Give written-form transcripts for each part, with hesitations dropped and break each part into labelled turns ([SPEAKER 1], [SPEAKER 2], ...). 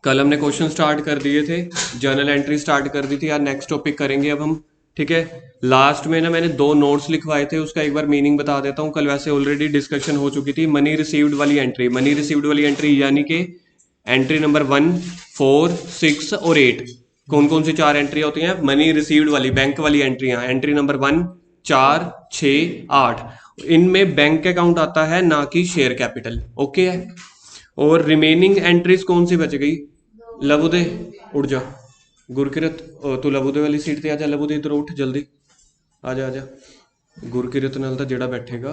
[SPEAKER 1] कल हमने question start कर दिए थे, जर्नल एंट्री स्टार्ट कर दी थी यार। नेक्स्ट टॉपिक करेंगे अब हम, ठीक है। लास्ट में ना मैंने 2 नोट्स लिखवाए थे, उसका एक बार मीनिंग बता देता हूँ। कल वैसे ऑलरेडी डिस्कशन हो चुकी थी। मनी रिसीव्ड वाली एंट्री, मनी रिसीव्ड वाली एंट्री यानी कि एंट्री नंबर 1, 4, 6 और 8, कौन कौन सी 4 एंट्री होती हैं मनी रिसीव्ड वाली, बैंक वाली एंट्रियां। एंट्री नंबर 1, 4, 6, 8, इनमें बैंक अकाउंट आता है, ना कि शेयर कैपिटल। ओके है। और रिमेनिंग एंट्रीज कौन सी बच गई? लबुदे उठ जा, गुरकिरत तू लबुदे वाली सीट ते आजा। लबुदे इधर उठ जल्दी, आजा आजा। गुरकिरत नाल तां जेड़ा बैठेगा,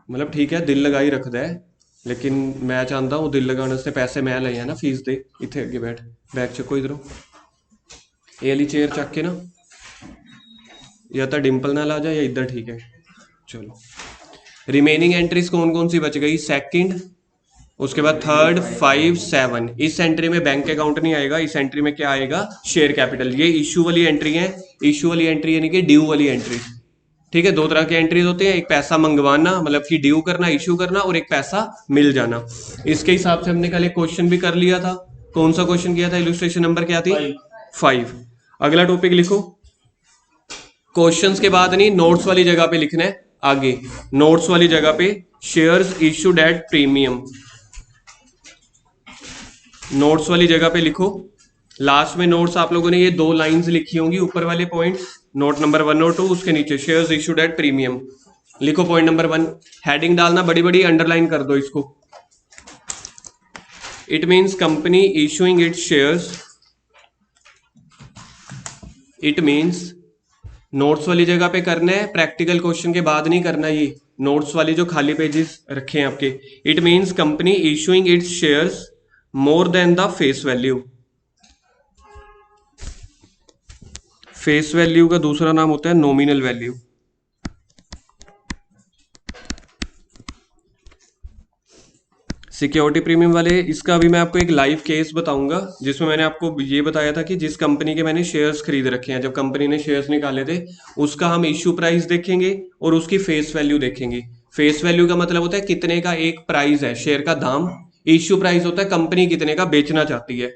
[SPEAKER 1] मतलब ठीक है दिल लगाई रखदा है, लेकिन मैं चाहता हूँ दिल लगाने से पैसे मैं ले ना फीस दे। इत्थे अगे बैठ, बैग चको इधरों, ये वाली चेयर चक के ना, या तो डिंपल नाल आ जा या इधर, ठीक है। चलो रिमेनिंग एंट्रीज कौन कौन सी बच गई? सेकंड, उसके बाद 3, 5, 7। इस एंट्री में बैंक अकाउंट नहीं आएगा, इस एंट्री में क्या आएगा? Share capital. ये इशू वाली एंट्री है, इशू वाली एंट्री यानी कि ड्यू वाली एंट्री, ठीक है। 2 तरह के एंट्रीज होते हैं, एक पैसा मंगवाना मतलब कि ड्यू करना, इशू करना, और एक पैसा मिल जाना। इसके हिसाब से हमने कल एक क्वेश्चन भी कर लिया था। कौन सा क्वेश्चन किया था? इलस्ट्रेशन नंबर क्या थी? 5। अगला टॉपिक लिखो। क्वेश्चंस के बाद नहीं, नोट्स वाली जगह पे लिखना है आगे। नोट्स वाली जगह पे shares issued at premium, notes वाली जगह पे लिखो। लास्ट में नोट्स आप लोगों ने ये 2 लाइंस लिखी होंगी, ऊपर वाले पॉइंट्स, नोट नंबर 1 और 2, उसके नीचे शेयर्स इशूड एट प्रीमियम लिखो। पॉइंट नंबर 1 हेडिंग डालना, बड़ी बड़ी अंडरलाइन कर दो इसको। It means company issuing it's shares, it means notes वाली जगह पे करना है, प्रैक्टिकल क्वेश्चन के बाद नहीं करना। ये नोट्स वाली जो खाली पेजेस रखे हैं आपके, it means company issuing it's shares more than the face value. Face value का दूसरा नाम होता है नॉमिनल वैल्यू। सिक्योरिटी प्रीमियम वाले, इसका अभी मैं आपको एक लाइव केस बताऊंगा, जिसमें मैंने आपको ये बताया था कि जिस कंपनी के मैंने शेयर्स खरीद रखे हैं, जब कंपनी ने शेयर्स निकाले थे, उसका हम इश्यू प्राइस देखेंगे और उसकी फेस वैल्यू देखेंगे। फेस वैल्यू का मतलब होता है कितने का एक प्राइस है, शेयर का दाम। इश्यू प्राइस होता है कंपनी कितने का बेचना चाहती है।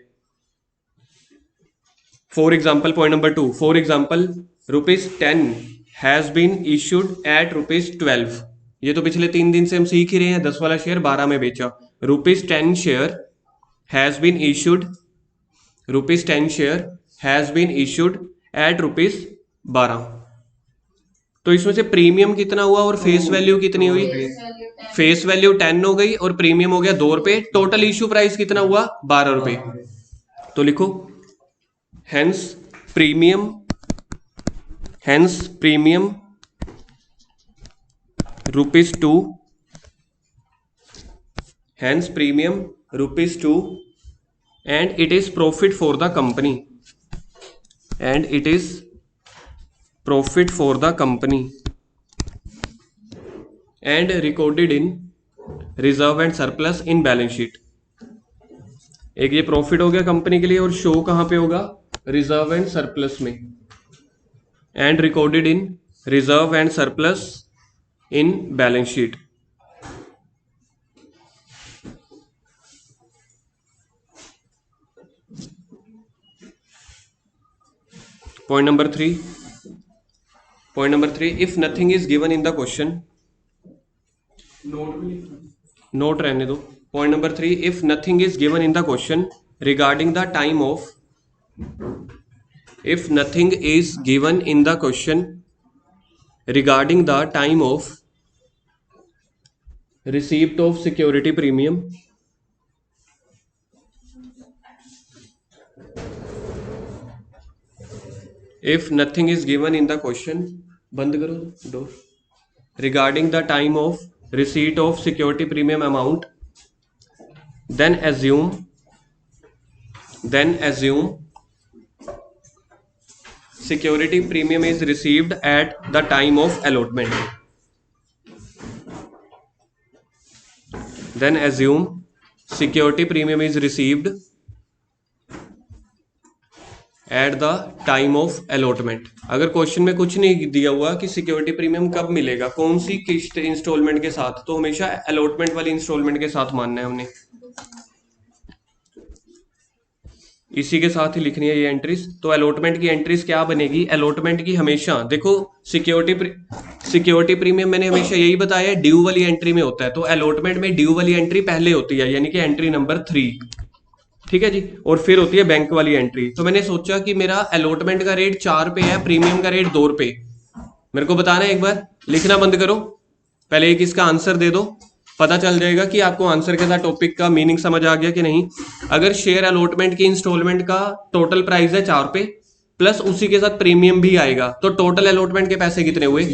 [SPEAKER 1] For example point number 2, for example ₹10 has been issued at ₹12। ये तो पिछले 3 दिन से हम सीख ही रहे हैं। 10 वाला शेयर 12 में बेचा। ₹10 share has been issued, ₹10 share has been issued at ₹12। तो इसमें से प्रीमियम कितना हुआ और फेस वैल्यू कितनी हुई? फेस वैल्यू 10 हो गई और प्रीमियम हो गया ₹2। टोटल इश्यू प्राइस कितना हुआ? ₹12। तो लिखो hence premium ₹2, hence premium ₹2, and it is profit for the company, and it is profit for the company and recorded in reserve and surplus in balance sheet। एक ये profit हो गया company के लिए, और शो कहां पे होगा? रिजर्व एंड सरप्लस में, and recorded in reserve and surplus in balance sheet. Point number 3, if nothing is given in the question, note रहने दो। Point number 3, if nothing is given in the question regarding the time of, if nothing is given in the question regarding the time of receipt of security premium, if nothing is given in the question, बंद करो door, regarding the time of receipt of security premium amount, then assume security premium is received at the time of allotment, then assume security premium is received at the time of allotment। अगर question में कुछ नहीं दिया हुआ कि security premium कब मिलेगा, कौन सी किस्त इंस्टॉलमेंट के साथ, तो हमेशा अलॉटमेंट वाली इंस्टॉलमेंट के साथ मानना है हमने। इसी के साथ ही लिखनी है ये एंट्रीज। तो अलॉटमेंट की एंट्रीज क्या बनेगी, अलॉटमेंट की हमेशा देखो सिक्योरिटी प्रीमियम मैंने हमेशा यही बताया है ड्यू वाली एंट्री में होता है, तो अलॉटमेंट में ड्यू वाली एंट्री पहले होती है, यानी कि एंट्री नंबर 3, ठीक है जी। और फिर होती है बैंक वाली एंट्री। तो मैंने सोचा कि मेरा अलॉटमेंट का रेट 4 पे है, प्रीमियम का रेट 2 रुपए, मेरे को बताना है, एक बार लिखना बंद करो, पहले एक इसका आंसर दे दो, पता चल जाएगा कि आपको आंसर के साथ टॉपिक का मीनिंग समझ आ गया कि नहीं। अगर शेयर अलॉटमेंट की इंस्टॉलमेंट का टोटल प्राइस है 4 पे, प्लस उसी के साथ प्रीमियम भी आएगा, तो टोटल अलॉटमेंट के पैसे कितने हुए।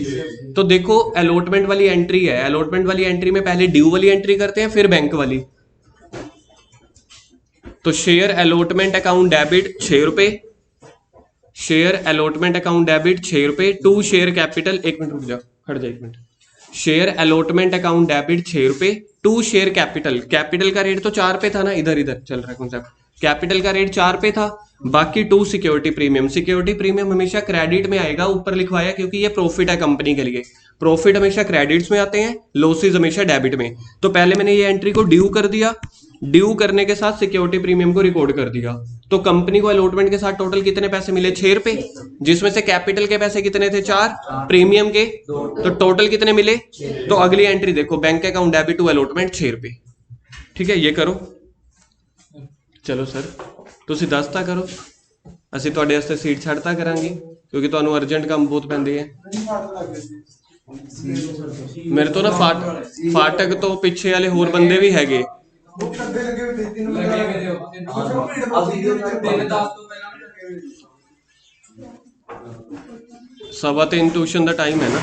[SPEAKER 1] तो देखो अलॉटमेंट वाली एंट्री है, अलॉटमेंट वाली एंट्री में पहले ड्यू वाली एंट्री करते हैं फिर बैंक वाली। तो शेयर अलॉटमेंट अकाउंट डेबिट 6 रुपए, शेयर अलॉटमेंट अकाउंट डेबिट 6 रुपए टू शेयर कैपिटल, एक मिनट रुक जा, हट जा एक minute. Share allotment account debit 6 रुपए टू शेयर कैपिटल, कैपिटल का रेट तो 4 पे था ना, इधर इधर चल रहा है कॉन्सेप्ट, कैपिटल का रेट 4 पे था, बाकी to security premium. Security premium हमेशा क्रेडिट में आएगा, ऊपर लिखवाया क्योंकि ये प्रॉफिट है कंपनी के लिए, प्रॉफिट हमेशा क्रेडिट्स में आते हैं, लॉसेज हमेशा डेबिट में। तो पहले मैंने ये एंट्री को ड्यू कर दिया, ड्यू करने के साथ सिक्योरिटी प्रीमियम को रिकॉर्ड कर दिया। तो कंपनी को अलॉटमेंट के साथ टोटल कितने पैसे मिले, 6 रुपए, जिसमें से कैपिटल के पैसे कितने थे 4, प्रीमियम के, तो टोटल कितने मिले। तो अगली एंट्री देखो, bank account debit to allotment 6 रुपए, ठीक है, ये करो। चलो सर ਤੁਸੀਂ ਦੱਸਤਾ ਕਰੋ, ਅਸੀਂ ਤੁਹਾਡੇ ਵਾਸਤੇ ਸੀਟ ਛੱਡਤਾ ਕਰਾਂਗੇ ਕਿਉਂਕਿ ਤੁਹਾਨੂੰ ਅਰਜੈਂਟ ਕੰਮ ਬਹੁਤ ਪੈਂਦੇ ਹੈ। ਮੇਰੇ ਤੋਂ ਨਾ ਫਾਟਕ ਤੋਂ ਪਿੱਛੇ ਵਾਲੇ ਹੋਰ ਬੰਦੇ ਵੀ ਹੈਗੇ, सवा 3 ट्यूशन का टाइम है ना।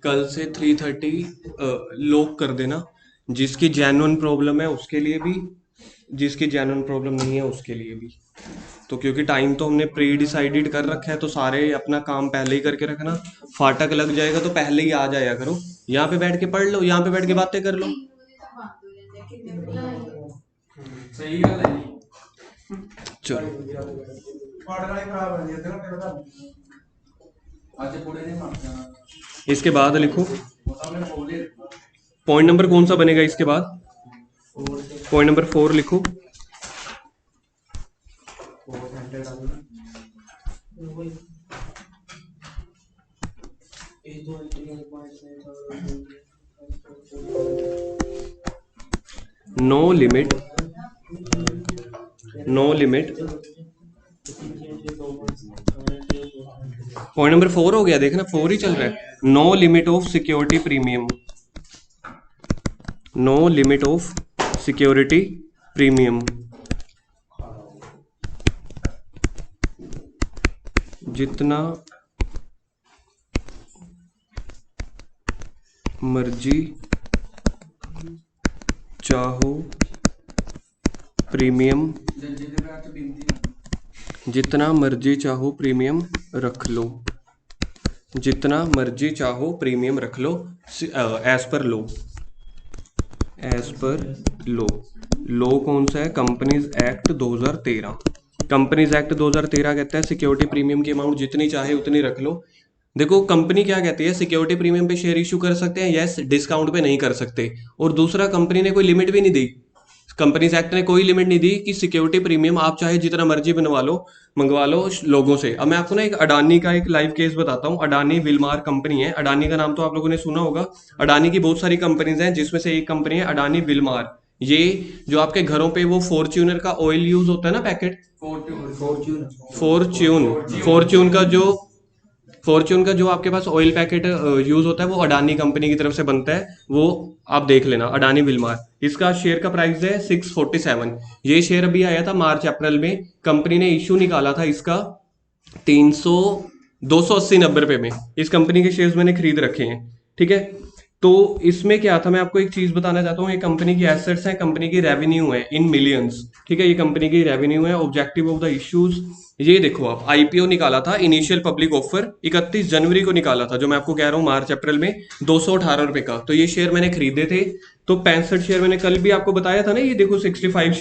[SPEAKER 1] कल से 3:30 लॉक कर देना, जिसकी जेन्युइन प्रॉब्लम है उसके लिए भी, जिसकी जेन्युइन प्रॉब्लम नहीं है उसके लिए भी। तो क्योंकि टाइम तो हमने प्री डिसाइडेड कर रखा है, तो सारे अपना काम पहले ही करके रखना। फाटक लग जाएगा तो पहले ही आ जाया करो, यहाँ पे बैठ के पढ़ लो, यहाँ पे बैठ के बातें कर लो। सही गल है। चलो इसके बाद लिखो पॉइंट नंबर कौन सा बनेगा, इसके बाद पॉइंट नंबर 4 लिखो। नो लिमिट पॉइंट नंबर 4 हो गया, देखना 4 ही चल रहा है। No limit of security premium, no limit of security premium, जितना मर्जी चाहो प्रीमियम, जितना मर्जी चाहो प्रीमियम रख लो, जितना मर्जी चाहो प्रीमियम रख लो, एज पर लो, एज पर लो। लो कौन सा है, कंपनीज एक्ट 2013। कंपनीज एक्ट 2013 कहता है सिक्योरिटी प्रीमियम की अमाउंट जितनी चाहे उतनी रख लो, देखो कंपनी क्या कहती है, सिक्योरिटी प्रीमियम पे शेयर इशू कर सकते हैं, यस, डिस्काउंट पे नहीं कर सकते। और दूसरा, कंपनी ने कोई लिमिट भी नहीं दी, कंपनीज एक्ट ने कोई लिमिट नहीं दी कि सिक्योरिटी प्रीमियम आप चाहे जितना मर्जी बनवा लो, मंगवा लो लोगों से। अब मैं आपको ना एक अडानी का एक लाइव केस बताता हूँ। अडानी विलमार कंपनी है, अडानी का नाम तो आप लोगों ने सुना होगा। अडानी की बहुत सारी कंपनीज हैं, जिसमें से एक कंपनी है अडानी विलमार। ये जो आपके घरों पे वो फॉर्च्यूनर का ऑयल यूज होता है ना, पैकेट, फॉर्च्यून फॉर्च्यून का जो फॉर्च्यून का जो आपके पास ऑयल पैकेट यूज होता है, वो अडानी कंपनी की तरफ से बनता है। वो आप देख लेना, अडानी विलमार। इसका शेयर का प्राइस है 647। ये शेयर अभी आया था मार्च अप्रैल में, कंपनी ने इश्यू निकाला था इसका 300 280-90 रुपए में। इस कंपनी के शेयर्स मैंने खरीद रखे हैं, ठीक है। तो इसमें क्या था, मैं आपको एक चीज बताना चाहता हूँ। ये कंपनी की एसेट्स हैं, कंपनी की रेवेन्यू है इन मिलियंस, ठीक है। ये कंपनी की रेवेन्यू है। ऑब्जेक्टिव ऑफ द इश्यूज, ये देखो आप, आईपीओ निकाला था, इनिशियल पब्लिक ऑफर 31 जनवरी को निकाला था, जो मैं आपको कह रहा हूँ मार्च अप्रैल में, 218 रुपए का। तो ये शेयर मैंने खरीदे थे। तो 65 शेयर मैंने कल भी आपको बताया था ना, ये देखो 65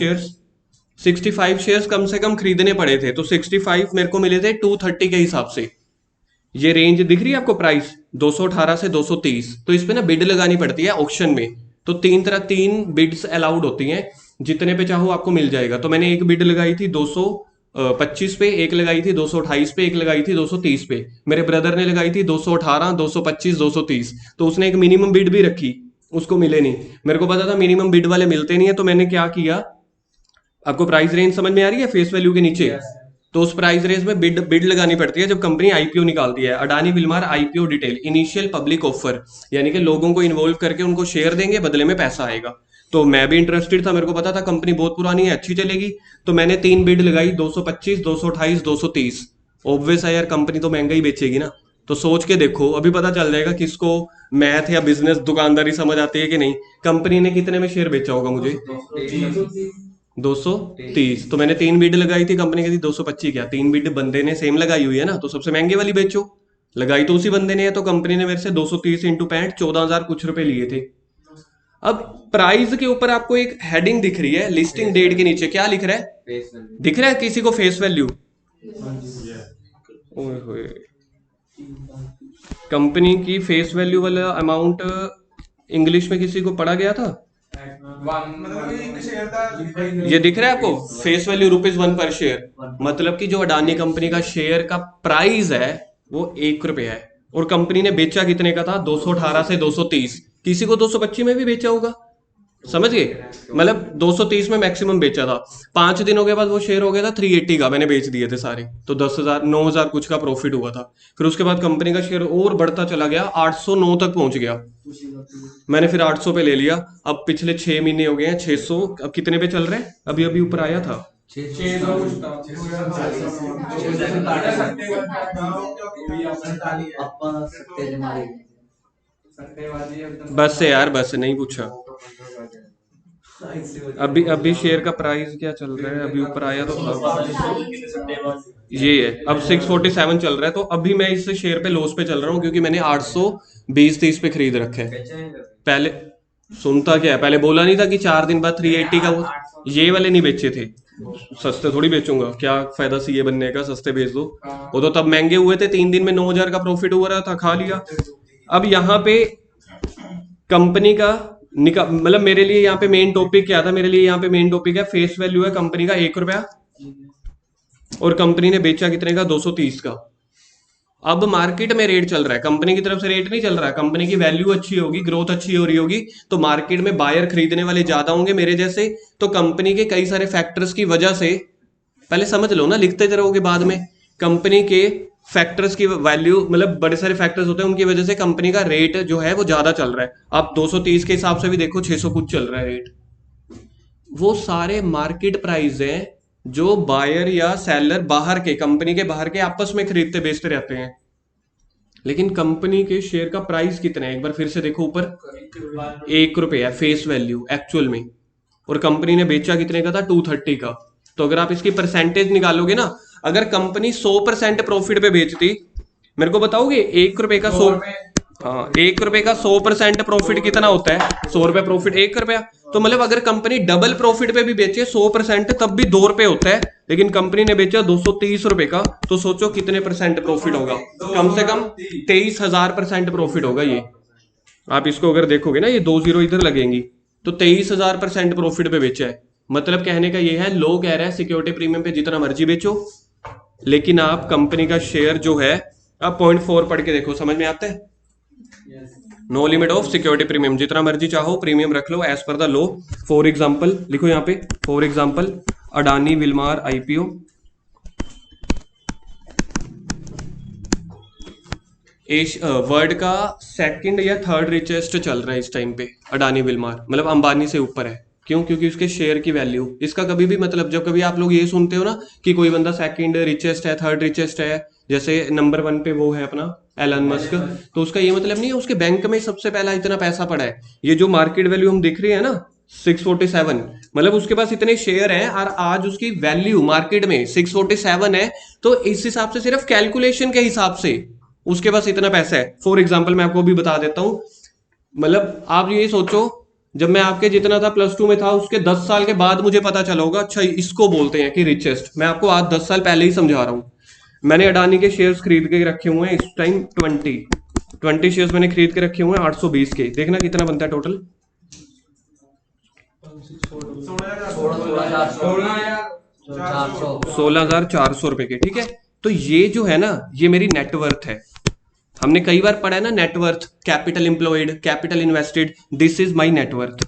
[SPEAKER 1] शेयर्स कम से कम खरीदने पड़े थे। तो 65 मेरे को मिले थे 230 के हिसाब से। ये रेंज दिख रही है आपको, प्राइस 218 से 230। तो इस पे ना बिड लगानी पड़ती है ऑक्शन में। तो तीन बिड्स अलाउड होती हैं, जितने पे चाहो आपको मिल जाएगा। तो मैंने एक बिड लगाई थी 225 पे, एक लगाई थी 228 पे, एक लगाई थी 230 पे। मेरे ब्रदर ने लगाई थी 218, 225, 230। तो उसने एक मिनिमम बिड भी रखी, उसको मिले नहीं। मेरे को पता था मिनिमम बिड वाले मिलते नहीं है, तो मैंने क्या किया, आपको प्राइस रेंज समझ में आ रही है फेस वैल्यू के नीचे? तो उस प्राइस रेंज में बिड लगानी पड़ती है जब कंपनी आईपीओ निकालती है। Adani Wilmar IPO detail, initial public offer, यानी कि लोगों को इन्वॉल्व करके उनको शेयर देंगे, बदले में पैसा आएगा। तो मैं भी इंटरेस्टेड था, मेरे को पता था कंपनी बहुत पुरानी है, अच्छी चलेगी। तो मैंने 3 बिड लगाई, 225, 228, 230। ऑब्वियस है यार, कंपनी तो महंगा ही बेचेगी ना। तो सोच के देखो, अभी पता चल जाएगा किसको मैथ या बिजनेस दुकानदारी समझ आती है कि नहीं। कंपनी ने कितने में शेयर बेचा होगा मुझे? 230। तो मैंने 3 बिड लगाई थी, कंपनी की थी 225। क्या 3 बिड बंदे ने सेम लगाई हुई है ना, तो सबसे महंगे वाली बेचो। लगाई तो उसी बंदे ने है, तो कंपनी ने मेरे से 230 इंटू 65 14,000 कुछ रुपए लिए थे। अब प्राइस के ऊपर आपको एक हेडिंग दिख रही है, लिस्टिंग डेट के नीचे क्या लिख रहा है? दिख रहा है किसी को फेस वैल्यू? ओए होए, कंपनी की फेस वैल्यू वाला अमाउंट इंग्लिश में किसी को पढ़ा गया था? ये दिख रहा है आपको, फेस वैल्यू ₹1 पर शेयर। मतलब कि जो अडानी कंपनी का शेयर का प्राइस है वो ₹1 है, और कंपनी ने बेचा कितने का था? 218 से 230। किसी को 225 में भी बेचा होगा, समझ गए? मतलब 230 में मैक्सिमम बेचा था। 5 दिनों के बाद वो शेयर हो गया था 380 का, मैंने बेच दिए थे सारे। तो 10,000 9,000 कुछ का प्रॉफिट हुआ था। फिर उसके बाद कंपनी का शेयर और बढ़ता चला गया, 809 तक पहुंच गया। मैंने फिर 800 पे ले लिया। अब पिछले 6 महीने हो गए हैं 600। अब कितने पे चल रहे हैं? अभी अभी ऊपर आया था। बस से यार, बस नहीं पूछा। अभी अभी शेयर का प्राइस क्या चल रहा है? अभी ऊपर आया तो था, ये है। अब 647 चल रहा है। तो अभी मैं इस शेयर पे लॉस पे चल रहा हूँ, क्योंकि मैंने 820-30 पे खरीद रखा है। पहले सुनता क्या है, पहले बोला नहीं था कि 4 दिन बाद 380 का? वो ये वाले नहीं बेचे थे, सस्ते थोड़ी बेचूंगा, क्या फायदा सीए बनने का, सस्ते बेच दो। वो तो तब महंगे हुए थे, 3 दिन में 9,000 का प्रॉफिट हुआ रहा था, खा लिया। अब यहाँ पे कंपनी का मतलब मेरे लिए यहाँ पे मेन टॉपिक क्या था? मेरे लिए यहाँ पे मेन टॉपिक है फेस वैल्यू है कंपनी का ₹1, और कंपनी ने बेचा कितने का? 230 का। अब मार्केट में रेट चल रहा है, कंपनी की तरफ से रेट नहीं चल रहा है। कंपनी की वैल्यू अच्छी होगी, ग्रोथ अच्छी हो रही होगी, तो मार्केट में बायर खरीदने वाले ज्यादा होंगे मेरे जैसे। तो कंपनी के कई सारे फैक्टर्स की वजह से, पहले समझ लो ना, लिखते रहोगे बाद में। कंपनी के फैक्टर्स की वैल्यू, मतलब बड़े सारे फैक्टर्स होते हैं, उनकी वजह से कंपनी का रेट जो है वो ज्यादा चल रहा है। आप 230 के हिसाब से भी देखो, 600 कुछ चल रहा है रेट। वो सारे मार्केट प्राइस हैं जो बायर या सेलर बाहर के, कंपनी के बाहर के आपस में खरीदते बेचते रहते हैं। लेकिन कंपनी के शेयर का प्राइस कितना है? एक बार फिर से देखो ऊपर, ₹1 है फेस वैल्यू एक्चुअल में, और कंपनी ने बेचा कितने का था? 230 का। तो अगर आप इसकी परसेंटेज निकालोगे ना, अगर कंपनी 100% प्रॉफिट पे बेचती, मेरे को बताओगे ₹1 का 100, हाँ, ₹1 का 100% प्रॉफिट कितना होता है? ₹100 प्रॉफिट, ₹1। तो मतलब अगर कंपनी डबल प्रॉफिट पे भी बेचे 100% तब भी 2 रुपए होता है, लेकिन कंपनी ने बेचा 230 रुपए का, तो सोचो कितने परसेंट प्रॉफिट होगा, कम से कम 23,000% प्रॉफिट होगा ये। आप इसको अगर देखोगे ना, ये 2 जीरो इधर लगेंगी, तो 23,000% प्रॉफिट पे बेचा है। मतलब कहने का ये है, लो कह रहा है सिक्योरिटी प्रीमियम पे जितना मर्जी बेचो, लेकिन आप कंपनी का शेयर जो है, आप 0.4 पढ़ के देखो, समझ में आता है। No limit of security premium, जितना मर्जी चाहो प्रीमियम रख लो as per the law. For example लिखो यहाँ पे, for example Adani Wilmar IPO, world का सेकंड या थर्ड रिचेस्ट चल रहा है इस टाइम पे अडानी विलमार, मतलब अंबानी से ऊपर है। क्यों? क्योंकि उसके शेयर की वैल्यू, इसका कभी भी मतलब, जब कभी आप लोग ये सुनते हो ना कि कोई बंदा सेकंड रिचेस्ट है, थर्ड रिचेस्ट है, जैसे नंबर 1 पे वो है अपना एलन मस्क, तो उसका ये मतलब नहीं है उसके बैंक में सबसे पहला इतना पैसा पड़ा है। ये जो मार्केट वैल्यू हम दिख रही है ना 647, मतलब उसके पास इतने शेयर हैं और आज उसकी वैल्यू मार्केट में 647 है। तो इस हिसाब से, सिर्फ कैलकुलेशन के हिसाब से उसके पास इतना पैसा है। फॉर एग्जाम्पल मैं आपको भी बता देता हूं, मतलब आप ये सोचो, जब मैं आपके जितना था +2 में था, उसके 10 साल के बाद मुझे पता चला होगा अच्छा इसको बोलते हैं कि रिचेस्ट। मैं आपको आज 10 साल पहले ही समझा रहा हूं। मैंने अडानी के शेयर्स खरीद के रखे हुए हैं इस टाइम 20 शेयर्स मैंने खरीद के रखे हुए हैं 820 के। देखना कितना बनता है टोटल, 16,400 रुपए के। ठीक है, तो ये जो है ना, ये मेरी नेटवर्थ है। हमने कई बार पढ़ा है ना net worth, capital employed, capital invested, this is my net worth.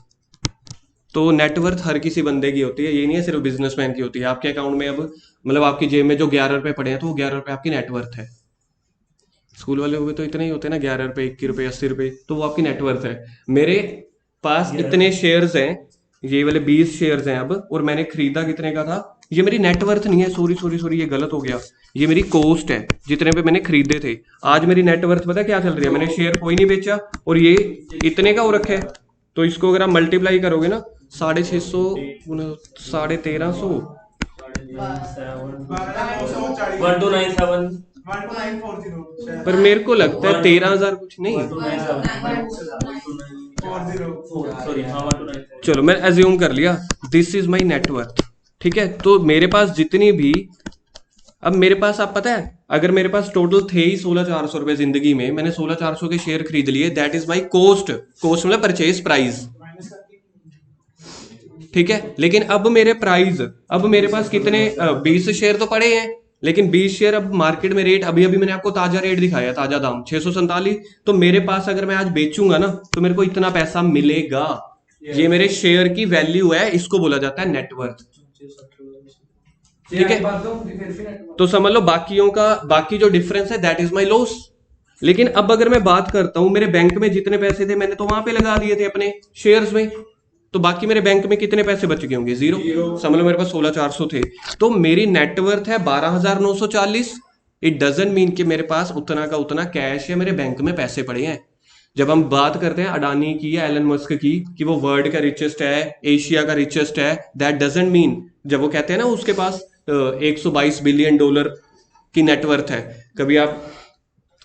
[SPEAKER 1] तो नेटवर्थ हर किसी बंदे की होती है, ये नहीं है सिर्फ बिजनेसमैन की होती है। आपके अकाउंट में अब, मतलब आपकी जेब में जो 11 रुपए पड़े हैं, तो वो 11 रुपए आपकी नेटवर्थ है। स्कूल वाले हो गए तो इतने ही होते हैं ना, 11 रुपए, 21 रुपए, 80 रुपए, तो वो आपकी नेटवर्थ है। मेरे पास इतने शेयर्स हैं, ये वाले 20 शेयर्स हैं अब, और मैंने खरीदा कितने का था, ये मेरी नेटवर्थ नहीं है, सॉरी ये गलत हो गया, ये मेरी कॉस्ट है जितने पे मैंने खरीदे थे। आज मेरी नेटवर्थ पता है क्या चल रही है, मैंने शेयर कोई नहीं बेचा और ये इतने का हो रखा है। तो इसको अगर आप मल्टीप्लाई करोगे ना, 650, 1350,
[SPEAKER 2] 1297
[SPEAKER 1] पर मेरे को लगता है 13,000 कुछ नहीं। चलो मैं एज्यूम कर लिया, दिस इज माई नेटवर्थ। ठीक है, तो मेरे पास जितनी भी, अब मेरे पास, आप पता है, अगर मेरे पास टोटल थे ही 16,400 रुपए, जिंदगी में मैंने 16,400 के शेयर खरीद लिए, that is my cost. Cost मतलब परचेज प्राइस। ठीक है, लेकिन अब मेरे प्राइस, अब मेरे पास कितने 20 शेयर तो पड़े हैं, लेकिन 20 शेयर अब मार्केट में रेट, अभी अभी मैंने आपको ताजा रेट दिखाया, ताजा दाम 647। तो मेरे पास अगर मैं आज बेचूंगा ना, तो मेरे को इतना पैसा मिलेगा। ये मेरे शेयर की वैल्यू है, इसको बोला जाता है नेटवर्थ। ठीक है, तो समझ लो बाकियों का, बाकी जो डिफरेंस है दैट इज माई लॉस। लेकिन अब अगर मैं बात करता हूं, मेरे बैंक में जितने पैसे थे मैंने तो वहां पे लगा दिए थे अपने शेयर्स में, तो बाकी मेरे बैंक में कितने पैसे बच गए होंगे, जीरो। समझ लो मेरे पास 16,400 थे, तो मेरी नेटवर्थ है 12,940। इट डजंट मीन कि मेरे पास उतना का उतना कैश है, मेरे बैंक में पैसे पड़े हैं। जब हम बात करते हैं अडानी की या एलन मस्क की कि वो वर्ल्ड का रिचेस्ट है, एशिया का रिचेस्ट है, दैट डजंट मीन, जब वो कहते हैं ना उसके पास 122 बिलियन डॉलर की नेटवर्थ है, कभी आप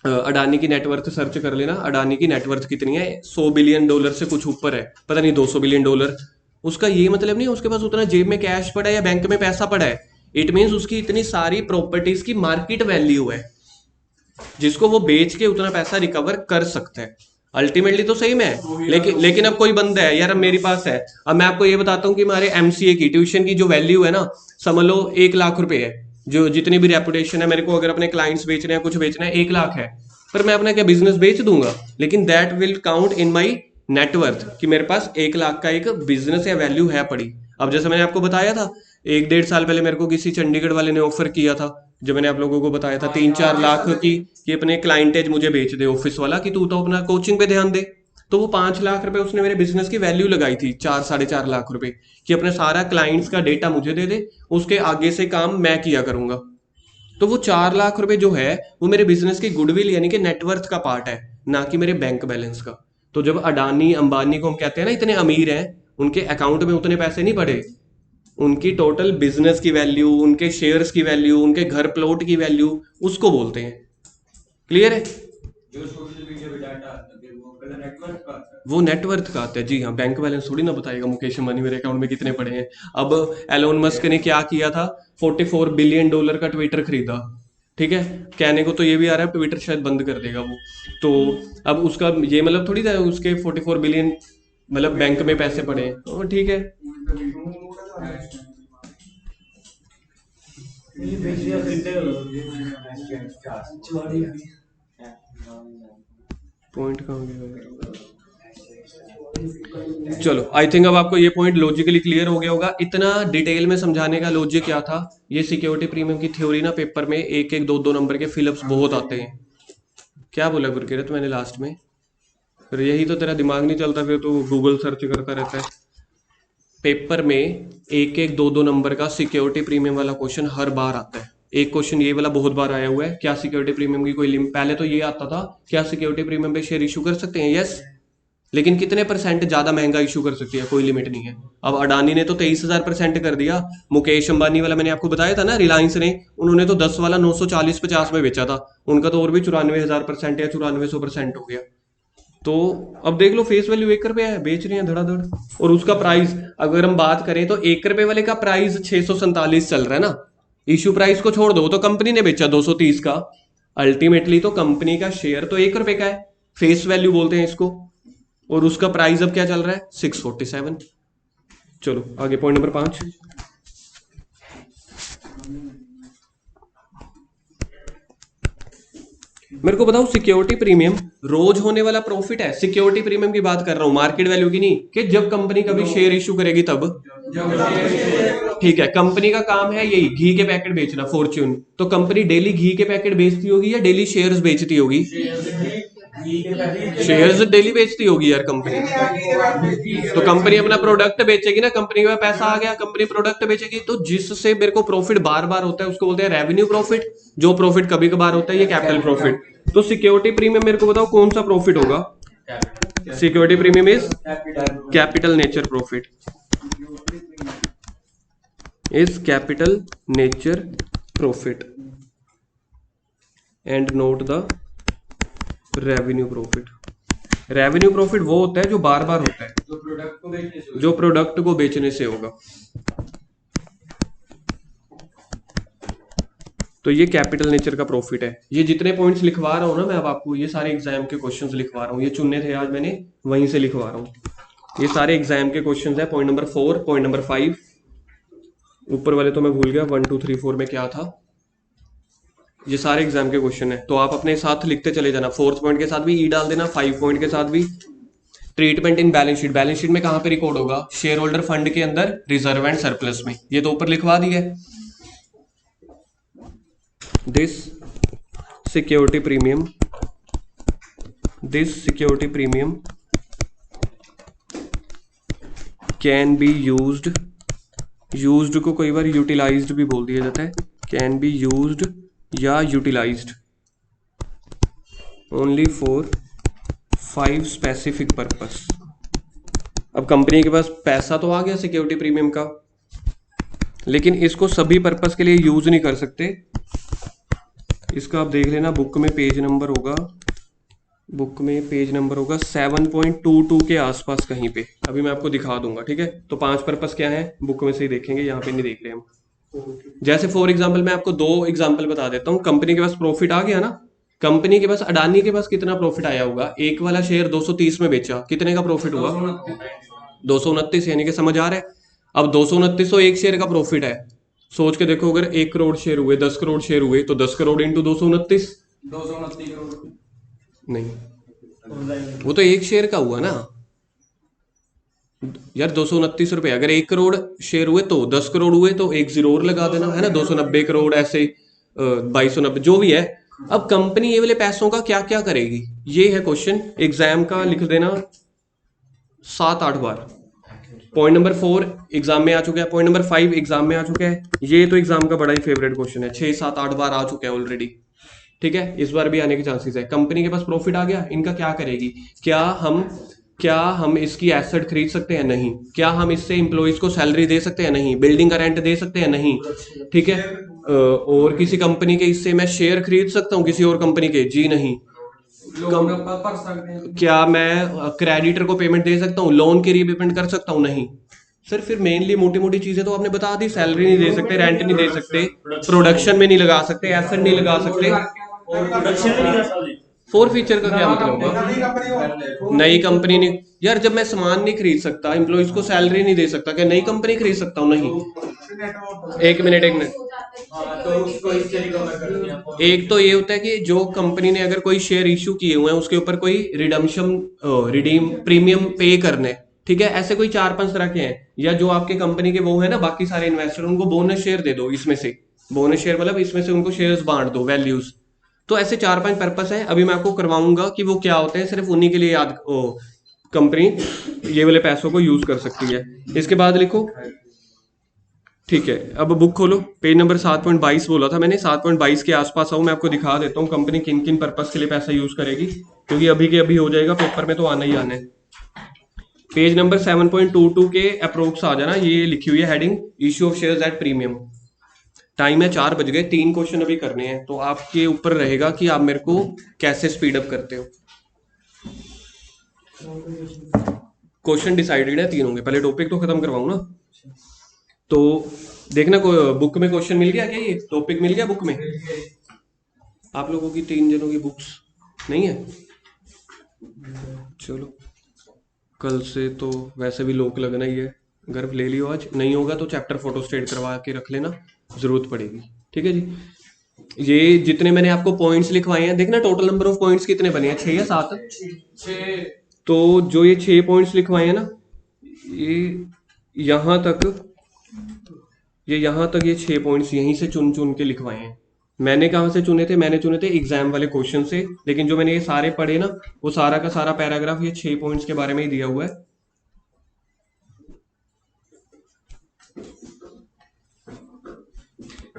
[SPEAKER 1] अडानी की नेटवर्थ सर्च कर लेना, अडानी की नेटवर्थ कितनी है, 100 बिलियन डॉलर से कुछ ऊपर है, पता नहीं 200 बिलियन डॉलर। उसका ये मतलब नहीं उसके पास उतना जेब में कैश पड़ा है या बैंक में पैसा पड़ा है, इट मीन्स उसकी इतनी सारी प्रॉपर्टीज की मार्केट वैल्यू है जिसको वो बेच के उतना पैसा रिकवर कर सकता है। अल्टीमेटली तो सही में है, लेकिन अब कोई बंदा है यार, अब मेरे पास है, अब मैं आपको ये बताता हूँ कि हमारे एमसीए की ट्यूशन की जो वैल्यू है ना, समझ लो 1 लाख रुपए है, जो जितनी भी रेपुटेशन है, मेरे को अगर अपने क्लाइंट्स बेचने हैं, कुछ बेचना है, 1 लाख है, पर मैं अपना क्या बिजनेस बेच दूंगा, लेकिन that will count in my net worth कि मेरे पास 1 लाख का एक बिजनेस या वैल्यू है पड़ी। अब जैसे मैंने आपको बताया था, 1-1.5 साल पहले मेरे को किसी चंडीगढ़ वाले ने ऑफर किया था, जो मैंने आप लोगों को बताया था 3-4 लाख की कि अपने क्लाइंटेज मुझे बेच दे ऑफिस वाला, कि तू तो अपना कोचिंग पे ध्यान दे। तो वो 5 लाख रुपए उसने मेरे बिजनेस की वैल्यू लगाई थी, 4-4.5 लाख रुपए, कि अपने सारा क्लाइंट्स का डेटा मुझे दे दे, उसके आगे से काम मैं किया करूंगा। तो वो 4 लाख रुपए जो है वो मेरे बिजनेस की गुडविल यानी कि नेटवर्थ का पार्ट है, ना कि मेरे बैंक बैलेंस का। तो जब अडानी अंबानी को हम कहते हैं ना इतने अमीर हैं, उनके अकाउंट में उतने पैसे नहीं पड़े, उनकी टोटल बिजनेस की वैल्यू, उनके शेयर्स की वैल्यू, उनके घर प्लॉट की वैल्यू, उसको बोलते हैं। क्लियर है? वो नेटवर्थ का आता है जी हाँ, बैंक बैलेंस थोड़ी ना बताएगा मुकेश अंबानी मेरे अकाउंट में कितने पड़े हैं। अब एलोन मस्क ने क्या किया था, $44 बिलियन का ट्विटर खरीदा, ठीक है। कहने को तो ये भी आ रहा है ट्विटर शायद बंद कर देगा वो। तो अब उसका ये मतलब थोड़ी था उसके 44 बिलियन मतलब बैंक में पैसे पड़े हैं, तो ठीक है। पॉइंट कहाँ गया? चलो आई थिंक अब आपको ये पॉइंट लॉजिकली क्लियर हो गया होगा। इतना डिटेल में समझाने का लॉजिक क्या था, ये सिक्योरिटी प्रीमियम की थ्योरी ना पेपर में एक एक दो दो नंबर के फिलअप्स बहुत आते हैं। क्या बोला गुरकिरत मैंने लास्ट में? फिर यही तो तेरा दिमाग नहीं चलता, फिर तो गूगल सर्च करता रहता है। पेपर में एक एक दो दो नंबर का सिक्योरिटी प्रीमियम वाला क्वेश्चन हर बार आता है। एक क्वेश्चन ये वाला बहुत बार आया हुआ है, क्या सिक्योरिटी प्रीमियम की कोई लिमिट, पहले तो ये आता था क्या सिक्योरिटी प्रीमियम पे शेयर इशू कर सकते हैं, यस, लेकिन कितने परसेंट ज्यादा महंगा इशू कर सकती है, कोई लिमिट नहीं है। अब अडानी ने तो 23,000% कर दिया। मुकेश अंबानी वाला मैंने आपको बताया था ना, रिलायंस ने, उन्होंने तो 10 वाला 940-50 में बेचा था, उनका तो और भी 94,000% या 9400% हो गया। तो अब देख लो फेस वैल्यू ₹1 है, बेच रहे हैं धड़ाधड़। और उसका प्राइस अगर हम बात करें तो ₹1 वाले का प्राइस 647 चल रहा है ना। इश्यू प्राइस को छोड़ दो तो कंपनी ने बेचा 230 का, अल्टीमेटली तो कंपनी का शेयर तो ₹1 का है, फेस वैल्यू बोलते हैं इसको। और उसका प्राइस अब क्या चल रहा है, 647। चलो आगे पॉइंट नंबर 5। मेरे को बताओ सिक्योरिटी प्रीमियम रोज होने वाला प्रॉफिट है, सिक्योरिटी प्रीमियम की बात कर रहा हूं, मार्केट वैल्यू की नहीं, कि जब कंपनी कभी शेयर इशू करेगी तब। ठीक है, कंपनी का काम है यही घी के पैकेट बेचना, फॉर्च्यून, तो कंपनी डेली घी के पैकेट बेचती होगी या डेली शेयर्स बेचती होगी? शेयर्स डेली बेचती होगी यार कंपनी। तो कंपनी अपना प्रोडक्ट बेचेगी ना, कंपनी के पास पैसा आ गया, कंपनी प्रोडक्ट बेचेगी, तो जिससे मेरे को प्रॉफिट बार बार होता है उसको बोलते हैं रेवेन्यू प्रॉफिट। जो प्रॉफिट कभी कभार होता है ये कैपिटल प्रॉफिट। तो सिक्योरिटी प्रीमियम मेरे को बताओ कौन सा प्रॉफिट होगा? Security premium is capital nature profit, is capital nature profit and note the revenue profit. Revenue profit वो होता है जो बार बार होता है, जो प्रोडक्ट को बेचने से होगा। तो ये कैपिटल नेचर का प्रॉफिट है। ये जितने पॉइंट्स लिखवा रहा हूं ना मैं अब आपको, ये सारे एग्जाम के क्वेश्चंस लिखवा रहा हूं, ये चुने थे आज मैंने वहीं से लिखवा रहा हूं। ये सारे एग्जाम के क्वेश्चंस है। पॉइंट नंबर 4, पॉइंट नंबर 5, ऊपर वाले तो मैं भूल गया, 1 2 3 4 में क्या था। ये सारे एग्जाम के क्वेश्चन है, तो आप अपने साथ लिखते चले जाना। 4th पॉइंट के साथ भी ई डाल देना, 5 पॉइंट के साथ भी। Treatment in balance sheet, balance sheet में कहां पे रिकॉर्ड होगा? शेयर होल्डर फंड के अंदर, रिजर्व एंड सरप्लस में। ये तो ऊपर लिखवा दिया है। This security premium, this security premium can be used, used को कई बार यूटिलाइज्ड भी बोल दिया जाता है, कैन बी यूज्ड या utilised only for 5 specific purpose. अब कंपनी के पास पैसा तो आ गया सिक्योरिटी प्रीमियम का, लेकिन इसको सभी पर्पस के लिए यूज नहीं कर सकते। इसका आप देख लेना, बुक में पेज नंबर होगा, बुक में पेज नंबर होगा 7.22 के आसपास कहीं पे, अभी मैं आपको दिखा दूंगा, ठीक है। तो 5 पर्पस क्या है बुक में से ही देखेंगे, यहाँ पे नहीं देख रहे हम। जैसे फॉर एग्जांपल मैं आपको 2 एग्जांपल बता देता हूँ। कंपनी के पास प्रॉफिट आ गया ना, कंपनी के पास, अडानी के पास कितना प्रॉफिट आया होगा? एक वाला शेयर 230 में बेचा, कितने का प्रॉफिट हुआ? 229, यानी कि समझ आ रहा है। अब 229 तो एक शेयर का प्रॉफिट है, सोच के देखो, अगर 1 करोड़ शेयर हुए, 10 करोड़ शेयर हुए, तो 10 करोड़ इंटू 229,
[SPEAKER 2] 229 करोड़
[SPEAKER 1] नहीं, वो तो एक शेयर का हुआ ना यार। 229 रुपए, अगर 1 करोड़ शेयर हुए तो 10 करोड़ हुए, तो एक जीरो और लगा देना, है ना। 290 करोड़, ऐसे 2290 जो भी है। अब कंपनी ये वाले पैसों का क्या क्या करेगी, ये है क्वेश्चन। एग्जाम का लिख देना 7-8 बार। पॉइंट नंबर 4 एग्जाम में आ चुका है, पॉइंट नंबर 5 एग्जाम में आ चुका है। ये तो एग्जाम का बड़ा ही फेवरेट क्वेश्चन है, 6-7-8 बार आ चुका है ऑलरेडी, ठीक है। इस बार भी आने के चांसेस है। कंपनी के पास प्रॉफिट आ गया, इनका क्या करेगी? क्या हम इसकी एसेट खरीद सकते हैं? नहीं। क्या हम इससे एम्प्लॉइज को सैलरी दे सकते हैं? नहीं। बिल्डिंग का रेंट दे सकते हैं? नहीं, ठीक है। और किसी कंपनी के इससे मैं शेयर खरीद सकता हूँ किसी और कंपनी के? जी नहीं।
[SPEAKER 2] लोन ਆਪਾਂ ਭਰ ਸਕਦੇ हैं।
[SPEAKER 1] क्या मैं क्रेडिटर को पेमेंट दे सकता हूँ, लोन की रीपेमेंट कर सकता हूँ? नहीं सर। फिर मेनली मोटी मोटी चीजें तो आपने बता दी, सैलरी नहीं दे सकते, रेंट नहीं दे सकते, प्रोडक्शन में नहीं लगा सकते, एसेट नहीं लगा सकते,
[SPEAKER 3] प्रोडक्शन भी नहीं कर सकते।
[SPEAKER 1] फोर फीचर का क्या मतलब होगा? नई कंपनी नहीं यार, जब मैं सामान नहीं खरीद सकता, एम्प्लॉइज को सैलरी नहीं दे सकता, क्या नई कंपनी खरीद सकता हूँ? नहीं। एक मिनट।
[SPEAKER 3] हाँ, तो उसको इससे रिकवर कर दिया आपको।
[SPEAKER 1] एक तो ये होता है कि जो कंपनी ने अगर कोई शेयर इशू किए हुए हैं उसके ऊपर कोई रिडीम प्रीमियम पे करने, ठीक है, ऐसे कोई 4-5 तरह के हैं। या जो आपके कंपनी के वो है ना बाकी सारे इन्वेस्टर, उनको बोनस शेयर दे दो, इसमें से बोनस शेयर मतलब इसमें से उनको शेयर्स बांट दो, वैल्यूज। तो ऐसे 4-5 पर्पस है, अभी मैं आपको करवाऊंगा कि वो क्या होते हैं, सिर्फ उन्हीं के लिए याद कंपनी ये वाले पैसों को यूज कर सकती है। इसके बाद लिखो, ठीक है, अब बुक खोलो, पेज नंबर 7.22 बोला था मैंने, 7.22 के आसपास आओ, मैं आपको दिखा देता हूँ कंपनी किन किन पर्पस के लिए पैसा यूज करेगी, क्योंकि अभी के अभी हो जाएगा, पेपर में तो आना ही आना है। पेज नंबर 7.22 के अप्रोक्स आ जाना, ये लिखी हुई है heading, issue of shares at premium. Time है 4 बज गए, 3 क्वेश्चन अभी करने हैं, तो आपके ऊपर रहेगा कि आप मेरे को कैसे स्पीड अप करते हो। क्वेश्चन डिसाइडेड है, 3 होंगे, पहले टॉपिक तो खत्म करवाऊं ना। तो देखना बुक में क्वेश्चन मिल गया क्या, ये टॉपिक मिल गया बुक में? आप लोगों की 3 जनों की बुक्स नहीं है? चलो कल से तो वैसे भी लोक लगना ही है, गर्व ले लियो, आज नहीं होगा तो चैप्टर फोटो स्टेट करवा के रख लेना, जरूरत पड़ेगी। ठीक है जी। ये जितने मैंने आपको पॉइंट्स लिखवाए हैं, देखना टोटल नंबर ऑफ पॉइंट्स कितने बने हैं, 6 या 7?
[SPEAKER 2] 6।
[SPEAKER 1] तो जो ये 6 पॉइंट्स लिखवाए हैं ना, ये यहाँ तक, ये 6 पॉइंट्स यहीं से चुन चुन के लिखवाए हैं। मैंने कहाँ से चुने थे? मैंने चुने थे एग्जाम वाले क्वेश्चन से, लेकिन जो मैंने ये सारे पढ़े ना, वो सारा का सारा पैराग्राफ ये 6 पॉइंट्स के बारे में ही दिया हुआ है।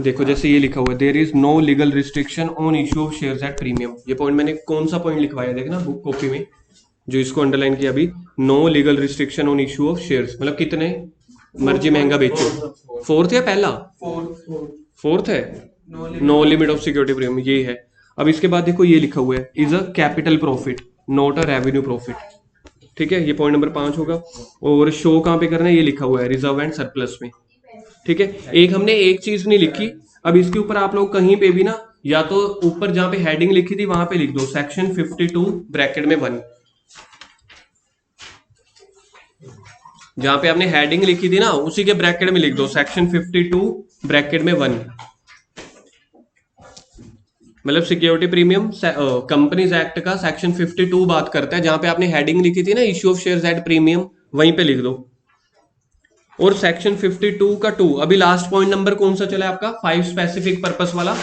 [SPEAKER 1] देखो जैसे ये लिखा हुआ है, there is no legal restriction on issue of shares at premium. ये पॉइंट मैंने कौन सा पॉइंट लिखवाया देखना बुक कॉपी में, जो इसको अंडरलाइन किया अभी, no legal restriction on issue of shares, मतलब कितने मर्जी महंगा बेचो। 4th या पहला? 4th है, no limit of security premium, ये है। अब इसके बाद देखो ये लिखा हुआ है, is a capital profit not a revenue profit. ठीक है, ये पॉइंट नंबर 5 होगा। और शो कहाँ पे करना है, ये लिखा हुआ है रिजर्व एंड सरप्लस में। ठीक है, एक हमने एक चीज नहीं लिखी, अब इसके ऊपर आप लोग कहीं पे भी ना, या तो ऊपर जहां पे हेडिंग लिखी थी वहां पे लिख दो सेक्शन 52 ब्रैकेट में 1। जहां पे आपने हेडिंग लिखी थी ना, उसी के ब्रैकेट में लिख दो सेक्शन 52 ब्रैकेट में 1। मतलब सिक्योरिटी प्रीमियम कंपनीज एक्ट का सेक्शन 52 बात करता है, जहां पे आपने हेडिंग लिखी थी ना issue of shares at premium, वहीं पे लिख दो। और सेक्शन 52 का 2, अभी लास्ट पॉइंट नंबर कौन सा चला है आपका, 5 स्पेसिफिक पर्पस वाला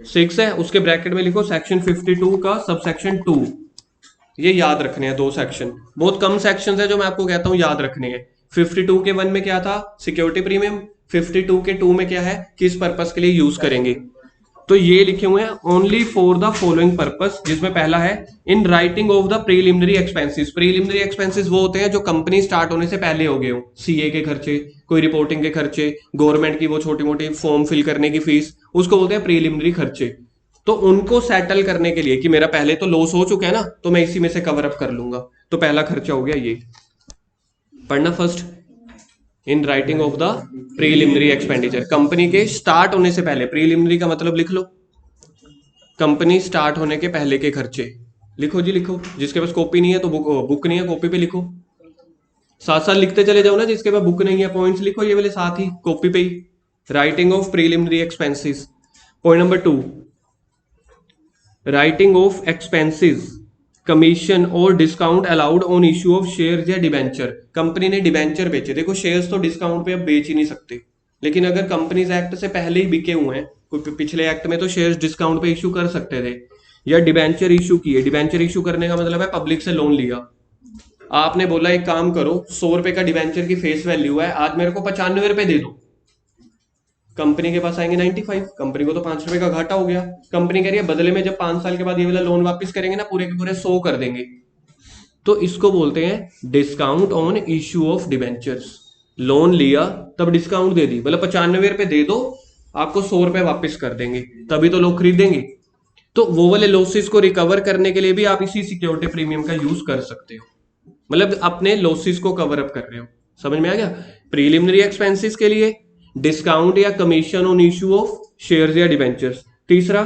[SPEAKER 1] 6 है, उसके ब्रैकेट में लिखो सेक्शन 52 का सब सेक्शन 2। ये याद रखने हैं 2 सेक्शन, बहुत कम सेक्शन है जो मैं आपको कहता हूं याद रखने हैं। 52 के 1 में क्या था, सिक्योरिटी प्रीमियम, 52 के 2 में क्या है, किस पर्पस के लिए यूज करेंगे। तो ये लिखे हुए हैं only for the following purpose, जिसमें पहला है in writing of the preliminary expenses. Preliminary expenses वो होते हैं जो कंपनी स्टार्ट होने से पहले हो गए हो, सीए के खर्चे, कोई रिपोर्टिंग के खर्चे, गवर्नमेंट की वो छोटी मोटी फॉर्म फिल करने की फीस, उसको बोलते हैं प्रीलिमिनरी खर्चे। तो उनको सेटल करने के लिए कि मेरा पहले तो लॉस हो चुका है ना, तो मैं इसी में से कवर अप कर लूंगा, तो पहला खर्चा हो गया ये। पढ़ना first, in writing of the preliminary expenditure, company के स्टार्ट होने से पहले, प्रीलिमिनरी का मतलब लिख लो कंपनी स्टार्ट होने के पहले के खर्चे। लिखो जी लिखो, जिसके पास कॉपी नहीं है तो बुक नहीं है, कॉपी पे लिखो, साथ साथ लिखते चले जाओ ना, जिसके पास बुक नहीं है पॉइंट्स लिखो ये वाले साथ ही कॉपी पे ही। Writing off preliminary expenses. Point number 2, writing off expenses, commission और discount allowed on issue of shares या डिबेंचर। कंपनी ने डिबेंचर बेचे, देखो शेयर्स तो डिस्काउंट पे अब बेच ही नहीं सकते, लेकिन अगर कंपनीज एक्ट से पहले ही बिके हुए हैं, पिछले एक्ट में तो शेयर्स डिस्काउंट पे इश्यू कर सकते थे, या डिबेंचर इश्यू किए। डिबेंचर इश्यू करने का मतलब है पब्लिक से लोन लिया, आपने बोला एक काम करो 100 रुपए का डिबेंचर की फेस वैल्यू है, आज मेरे को 95 रुपए दे दो, कंपनी के पास आएंगे 95, कंपनी को तो 5 रुपए का घाटा हो गया। कंपनी कह रही है बदले में जब 5 साल के बाद ये वाला लोन वापस करेंगे ना, पूरे के पूरे 100 कर देंगे, तो इसको बोलते हैं discount on issue of debentures. Loan लिया तब डिस्काउंट दे दी, मतलब 95 रुपए दे दो, आपको 100 रुपए वापस कर देंगे, तभी तो लोग खरीदेंगे। तो वो वाले लॉसेस को रिकवर करने के लिए भी आप इसी सिक्योरिटी प्रीमियम का यूज कर सकते हो, मतलब अपने लॉसेस को कवर अप कर रहे हो। समझ में आ गया? प्रीलिमिनरी एक्सपेंसेस के लिए डिस्काउंट या commission on issue of shares या डिबेंचर्स। तीसरा,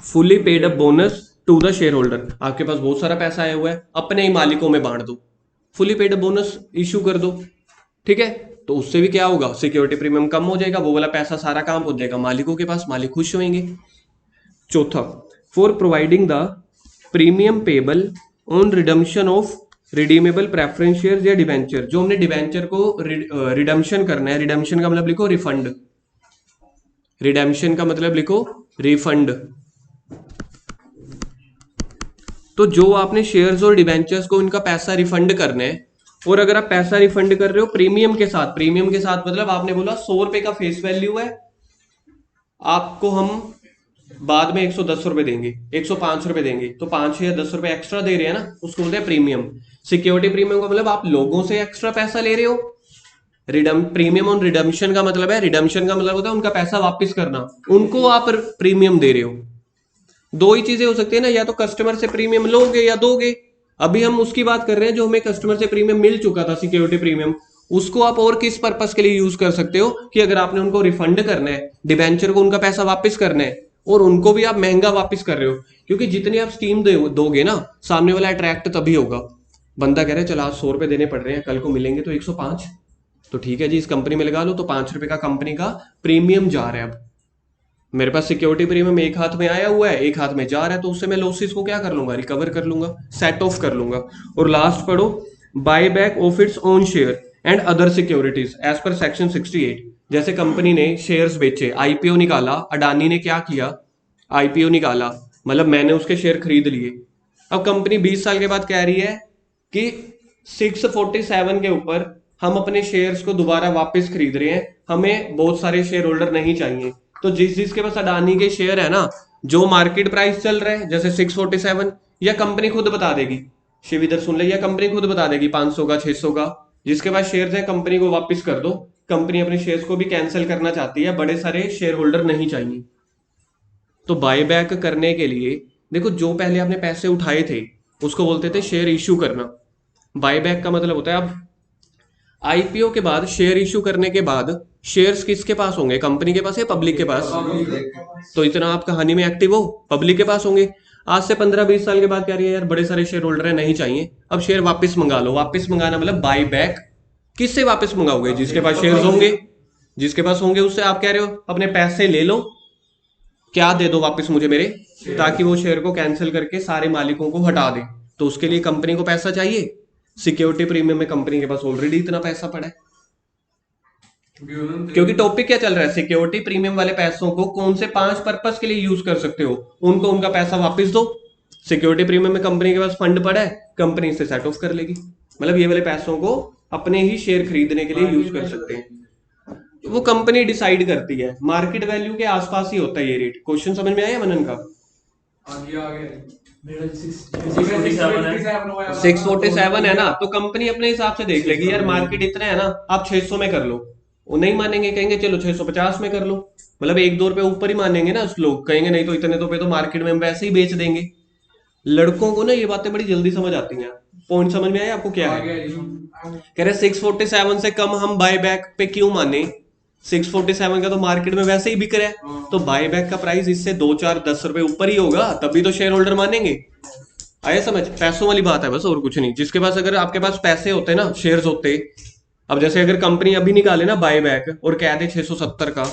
[SPEAKER 1] fully paid up bonus to the share holder. आपके पास बहुत सारा पैसा आया हुआ है, अपने ही मालिकों में बांट दो, fully paid up bonus issue कर दो, ठीक है? तो उससे भी क्या होगा, सिक्योरिटी प्रीमियम कम हो जाएगा, वो वाला पैसा सारा काम पहुंच जाएगा मालिकों के पास, मालिक खुश होंगे। चौथा, for providing the premium payable on redemption of redeemable preference share या डिबेंचर। जो हमने डिबेंचर को रिडम्पशन करना है, रिडम्पशन का मतलब लिखो रिफंड, रिडेम्पशन का मतलब लिखो रिफंड। तो जो आपने शेयर्स और डिबेंचर्स को इनका पैसा रिफंड करना है, और अगर आप पैसा रिफंड कर रहे हो प्रीमियम के साथ, प्रीमियम के साथ मतलब आपने बोला 100 रुपए का फेस वैल्यू है, आपको हम बाद में 110 रुपए देंगे, 105 रुपए देंगे, तो 5 या 10 रुपए एक्स्ट्रा दे रहे हैं ना, उसको बोलते हैं प्रीमियम। सिक्योरिटी प्रीमियम का मतलब आप लोगों से एक्स्ट्रा पैसा ले रहे हो। प्रीमियम ऑन रिडम्पशन का मतलब है, रिडम्पशन का मतलब होता है उनका पैसा वापस करना, उनको आप प्रीमियम दे रहे हो। दो ही चीजें हो सकती है ना, या तो कस्टमर से प्रीमियम लोगे या दोगे। अभी हम उसकी बात कर रहे हैं जो हमें कस्टमर से प्रीमियम मिल चुका था, सिक्योरिटी प्रीमियम, उसको आप और किस पर्पस के लिए यूज कर सकते हो कि अगर आपने उनको रिफंड करना है, डिबेंचर को उनका पैसा वापस करना है, और उनको भी आप महंगा वापस कर रहे हो, क्योंकि जितनी आप स्कीम दोगे ना, सामने वाला अट्रैक्ट तभी होगा। बंदा कह रहा है चल आज 100 रुपए देने पड़ रहे हैं, कल को मिलेंगे तो 105, तो ठीक है जी इस कंपनी में लगा लो, तो 5 रुपए का कंपनी का प्रीमियम जा रहा है। अब मेरे पास सिक्योरिटी प्रीमियम एक हाथ में आया हुआ है, एक हाथ में जा रहा है, तो उससे मैं लॉसेस को क्या कर लूंगा, रिकवर कर लूंगा, सेट ऑफ कर लूंगा। और लास्ट पढ़ो, buy back of its own share and other securities as per section 68। जैसे कंपनी ने शेयर्स बेचे, आईपीओ निकाला, अडानी ने क्या किया, आईपीओ निकाला, मतलब मैंने उसके शेयर खरीद लिए। अब कंपनी 20 साल के बाद कह रही है कि 647 के ऊपर हम अपने शेयर्स को दोबारा वापस खरीद रहे हैं, हमें बहुत सारे शेयर होल्डर नहीं चाहिए। तो जिसके पास अडानी के शेयर है ना, जो मार्केट प्राइस चल रहा है जैसे 647, या कंपनी खुद बता देगी, शिव इधर सुन ले, या कंपनी खुद बता देगी 500 का 600 का, जिसके पास शेयर्स है कंपनी को वापस कर दो। कंपनी अपने शेयर्स को भी कैंसिल करना चाहती है, बड़े सारे शेयर होल्डर नहीं चाहिए। तो बायबैक करने के लिए देखो, जो पहले आपने पैसे उठाए थे उसको बोलते थे शेयर इश्यू करना। बायबैक का मतलब होता है अब आईपीओ के बाद शेयर इश्यू करने के बाद शेयर्स किसके पास होंगे, कंपनी के पास या पब्लिक के पास? तो इतना आप कहानी में एक्टिव हो, पब्लिक के पास होंगे। आज से 15-20 साल के बाद कह रही है यार बड़े सारे शेयर होल्डर है, नहीं चाहिए, अब शेयर वापस मंगा लो। वापस मंगाना मतलब बाय बैक। किससे वापस मंगाओगे? जिसके पास शेयर्स होंगे, जिसके पास होंगे उससे आप कह रहे हो अपने पैसे ले लो, क्या दे दो वापस मुझे मेरे, ताकि वो शेयर को कैंसिल करके सारे मालिकों को हटा दे। तो उसके लिए कंपनी को पैसा चाहिए। सिक्योरिटी प्रीमियम में कंपनी के पास ऑलरेडी इतना पैसा पड़ा है, क्योंकि टॉपिक क्या चल रहा है, सिक्योरिटी प्रीमियम वाले पैसों को कौन से 5 पर्पस के लिए यूज कर सकते हो, उनको उनका पैसा वापस दो। सिक्योरिटी प्रीमियम में कंपनी के पास फंड पड़ा है, कंपनी इसे सेट ऑफ कर लेगी, मतलब ये वाले पैसों को अपने ही शेयर खरीदने के लिए यूज कर सकते हैं। वो कंपनी डिसाइड करती है, मार्केट वैल्यू के आसपास ही होता है ये रेट। क्वेश्चन समझ में आया मनन का?
[SPEAKER 2] आगे
[SPEAKER 1] 647 है ना, तो कंपनी अपने हिसाब से देख लेगी यार मार्केट इतना है ना, आप 600 में कर लो। वो नहीं मानेंगे, कहेंगे चलो 650 में कर लो, मतलब 1-2 रुपए ऊपर ही मानेंगे ना लोग, कहेंगे नहीं तो इतने तो पे तो मार्केट में हम वैसे ही बेच देंगे। लड़कों को ना ये बातें बड़ी जल्दी समझ आती हैं। पॉइंट समझ में आया आपको क्या है? कह रहे 647 से कम हम बाय बैक पे क्यों माने, 647 का तो मार्केट में वैसे ही बिक रहा है, तो बाय बैक का प्राइस इससे 2-4-10 रुपए ऊपर ही होगा, तभी तो शेयर होल्डर मानेंगे। आया समझ? पैसों वाली बात है बस, और कुछ नहीं। जिसके पास, अगर आपके पास पैसे होते ना, शेयर्स होते, अब जैसे अगर कंपनी अभी निकाले ना बाय बैक और कह दे 670 का,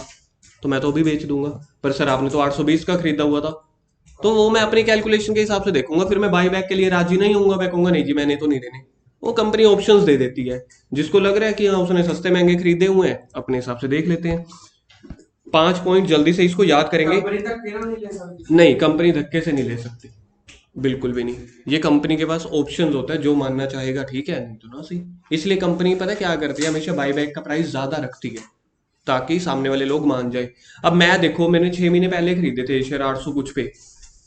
[SPEAKER 1] तो मैं तो अभी बेच दूंगा, पर सर आपने तो 820 का खरीदा हुआ था, तो वो मैं अपनी कैलकुलेशन के हिसाब से देखूंगा, फिर मैं बाय बैक के लिए राजी नहीं होऊंगा, मैं कहूंगा नहीं जी मैंने तो नहीं देने। वो कंपनी ऑप्शंस दे देती है, जिसको लग रहा है कि हाँ उसने सस्ते महंगे खरीदे हुए हैं, अपने हिसाब से देख लेते हैं। 5 पॉइंट जल्दी से इसको याद करेंगे। नहीं, कंपनी धक्के से नहीं ले सकती, बिल्कुल भी नहीं। ये कंपनी के पास ऑप्शंस होता है, जो मानना चाहेगा ठीक है, नहीं तो ना सही। इसलिए कंपनी पता है क्या करती है, हमेशा बायबैक का प्राइस ज्यादा रखती है, ताकि सामने वाले लोग मान जाए। अब मैं देखो, मैंने 6 महीने पहले खरीदे थे शेयर 800 कुछ पे,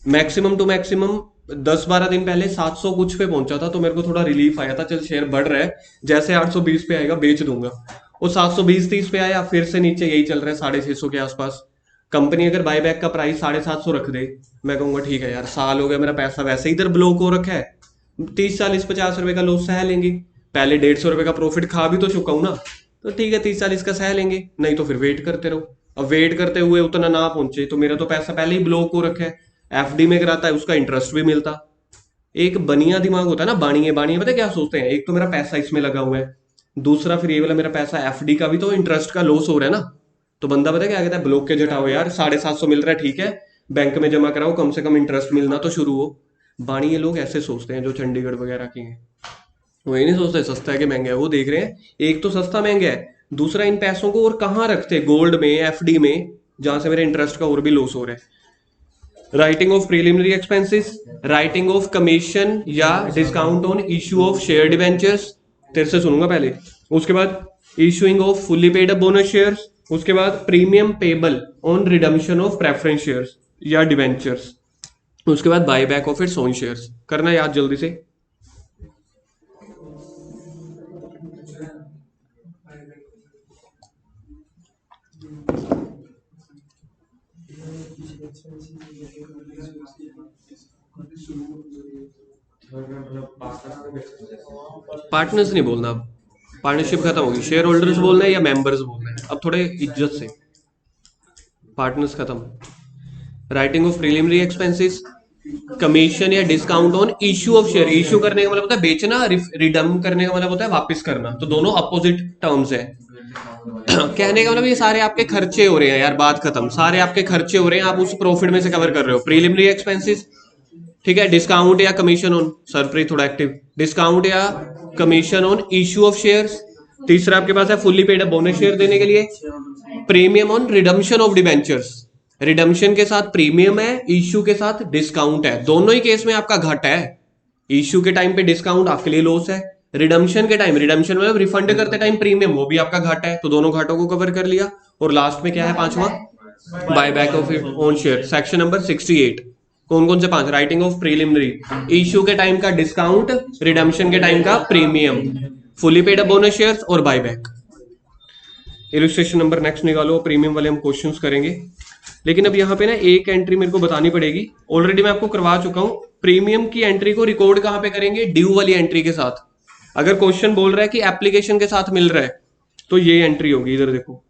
[SPEAKER 1] मैक्सिमम टू मैक्सिमम 10-12 दिन पहले 700 कुछ पे पहुंचा था, तो मेरे को थोड़ा रिलीफ आया था, चल शेयर बढ़ रहा है, जैसे 820 पे आएगा बेच दूंगा। वो 720-30 पे आया, फिर से नीचे यही चल रहा है 650 के आसपास, कंपनी अगर बायबैक का प्राइस 750 रख दे, मैं कहूंगा ठीक है यार, साल हो गया मेरा पैसा वैसे ही इधर ब्लॉक हो रखा है, 30 40 50 रुपए का लॉस सह लेंगे, पहले 150 रुपए का प्रॉफिट खा भी तो चुका हूं ना, तो ठीक है 30 40 का सह लेंगे, नहीं तो फिर वेट करते रहो। अब वेट करते हुए उतना ना पहुंचे तो मेरा तो पैसा पहले ही ब्लॉक हो रखा है, एफडी में कराता है उसका इंटरेस्ट भी मिलता। एक बनिया दिमाग होता है ना, बाणिए बाणिए पता है क्या सोचते हैं, एक तो मेरा पैसा इसमें लगा हुआ है, दूसरा फिर ये वाला मेरा पैसा एफडी का भी तो इंटरेस्ट का लॉस हो रहा है ना, तो बंदा पता है क्या कहता है, ब्लॉक के हटाओ यार, 750 मिल रहा है ठीक है, बैंक में जमा कराओ, कम से कम इंटरेस्ट मिलना तो शुरू हो। बाणिए लोग ऐसे सोचते हैं जो चंडीगढ़ वगैरह के हैं, वो ये नहीं सोचते सस्ता है कि महंगा है, वो देख रहे हैं एक तो सस्ता महंगा है, दूसरा इन पैसों को और कहाँ रखते, गोल्ड में एफडी में, जहां से मेरे इंटरेस्ट का और भी लॉस हो रहा है। Writing off preliminary expenses, writing off commission या discount on issue of share debentures, तेरे से सुनूंगा पहले, उसके बाद issuing of fully paid up bonus shares, उसके बाद premium payable on redemption of preference shares या डिवेंचर्स, उसके बाद buy back of its own shares. करना याद जल्दी से। पार्टनर्स नहीं बोलना, अब पार्टनरशिप खत्म होगी, शेयर होल्डर्स बोलना है या मेंबर्स बोलना है, अब थोड़े इज्जत से, पार्टनर्स खत्म। Writing off preliminary expenses, commission या discount on issue of share, issue करने का मतलब होता है बेचना, रिडम करने का मतलब होता है वापस करना, तो दोनों अपोजिट टर्म्स है। कहने का मतलब ये सारे आपके खर्चे हो रहे हैं यार, बात खत्म, सारे आपके खर्चे हो रहे हैं, आप उस प्रॉफिट में से कवर कर रहे हो। प्रीलिमिनरी एक्सपेंसेस, ठीक है, डिस्काउंट या कमीशन ऑन, सरप्रीत थोड़ा एक्टिव, डिस्काउंट या commission on issue of shares. तीसरा आपके पास है फुल्ली पेड बोनस शेयर देने के लिए, premium on redemption of debentures, redemption के साथ प्रीमियम है, इशू के साथ डिस्काउंट है, दोनों ही केस में आपका घट है। इशू के टाइम पे डिस्काउंट आपके लिए लॉस है, रिडम्पशन के टाइम, रिडम्पशन मतलब रिफंड करते टाइम प्रीमियम, वो भी आपका घाटा है, तो दोनों घाटों को कवर कर लिया। और लास्ट में क्या है पांचवा, buyback of own share, section number 68। कौन कौन से पांच, राइटिंग ऑफ प्रीलिमिनरी, इशू के टाइम का डिस्काउंट, रिडम्पशन के टाइम का premium, fully paid up bonus shares और बायबैक। इलस्ट्रेशन नंबर नेक्स्ट निकालो, प्रीमियम वाले हम क्वेश्चंस करेंगे, लेकिन अब यहाँ पे ना एक एंट्री मेरे को बतानी पड़ेगी, ऑलरेडी मैं आपको करवा चुका हूं। प्रीमियम की एंट्री को रिकॉर्ड कहां पे करेंगे, ड्यू वाली एंट्री के साथ। अगर क्वेश्चन बोल रहा है कि एप्लीकेशन के साथ मिल रहा है तो ये एंट्री होगी, इधर देखो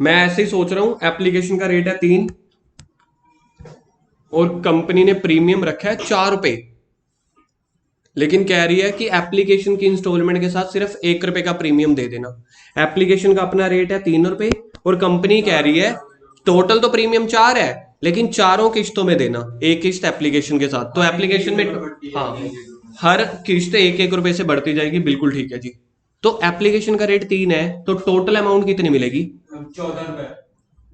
[SPEAKER 1] मैं ऐसे ही सोच रहा हूं, एप्लीकेशन का रेट है 3 और कंपनी ने प्रीमियम रखा है 4 रुपए, लेकिन कह रही है कि एप्लीकेशन की इंस्टॉलमेंट के साथ सिर्फ 1 रुपए का प्रीमियम दे देना। एप्लीकेशन का अपना रेट है 3 रुपए और कंपनी कह रही है टोटल तो प्रीमियम 4 है, लेकिन चारों किस्तों में देना, एक किस्त एप्लीकेशन के साथ। तो एप्लीकेशन में हाँ हर किस्त 1 रुपए से बढ़ती जाएगी, बिल्कुल ठीक है जी। तो एप्लीकेशन का रेट 3 है, तो टोटल अमाउंट कितनी मिलेगी,
[SPEAKER 3] 14 रुपए